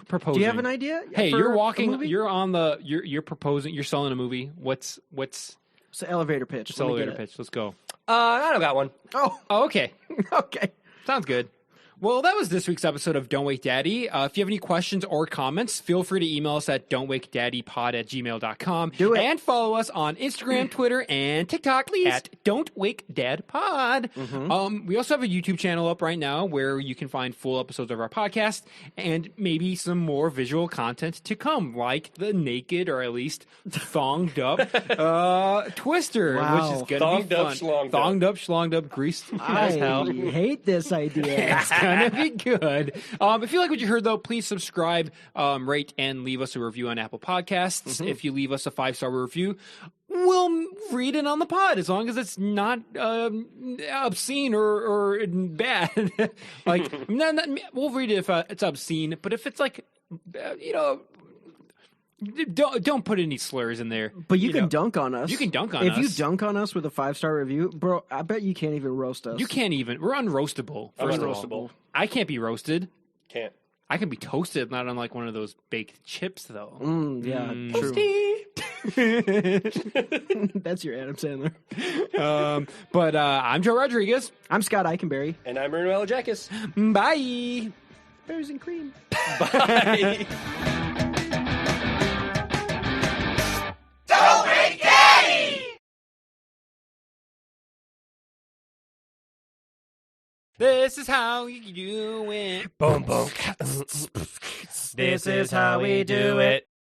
proposing? Do you have an idea? Hey, for you're a walking. movie? You're proposing. You're selling a movie. What's It's an elevator pitch. the Let me elevator get it. pitch? Let's go. I don't got one. Oh, Oh, okay. okay. Sounds good. Well, that was this week's episode of Don't Wake Daddy. If you have any questions or comments, feel free to email us at don'twakedaddypod@gmail.com. Do it. And follow us on Instagram, Twitter, and TikTok at Don't Wake Dad Pod. We also have a YouTube channel up right now where you can find full episodes of our podcast and maybe some more visual content to come, like the naked or at least thonged up Twister, Wow. which is going to be Thonged up, fun. schlonged up. Thonged up, schlonged up, greased as hell. I hate this idea. It's gonna be good. If you like what you heard, though, please subscribe, rate, and leave us a review on Apple Podcasts. If you leave us a 5-star review, we'll read it on the pod as long as it's not obscene or bad. We'll read it if it's obscene, but if it's like, don't put any slurs in there. But you can dunk on us. You can dunk on if us. If you dunk on us with a 5-star review, bro, I bet you can't even roast us. You can't even. We're unroastable. First of all, Unroastable. I can't be roasted. Can't. I can be toasted, not unlike one of those baked chips, though. Yeah, true. That's your Adam Sandler. But I'm Joe Rodriguez. I'm Scott Eikenberry. And I'm Marino Alajakis. Bye. Berries and cream. Bye. This is how you do it. Boom, boom. This is how we do it.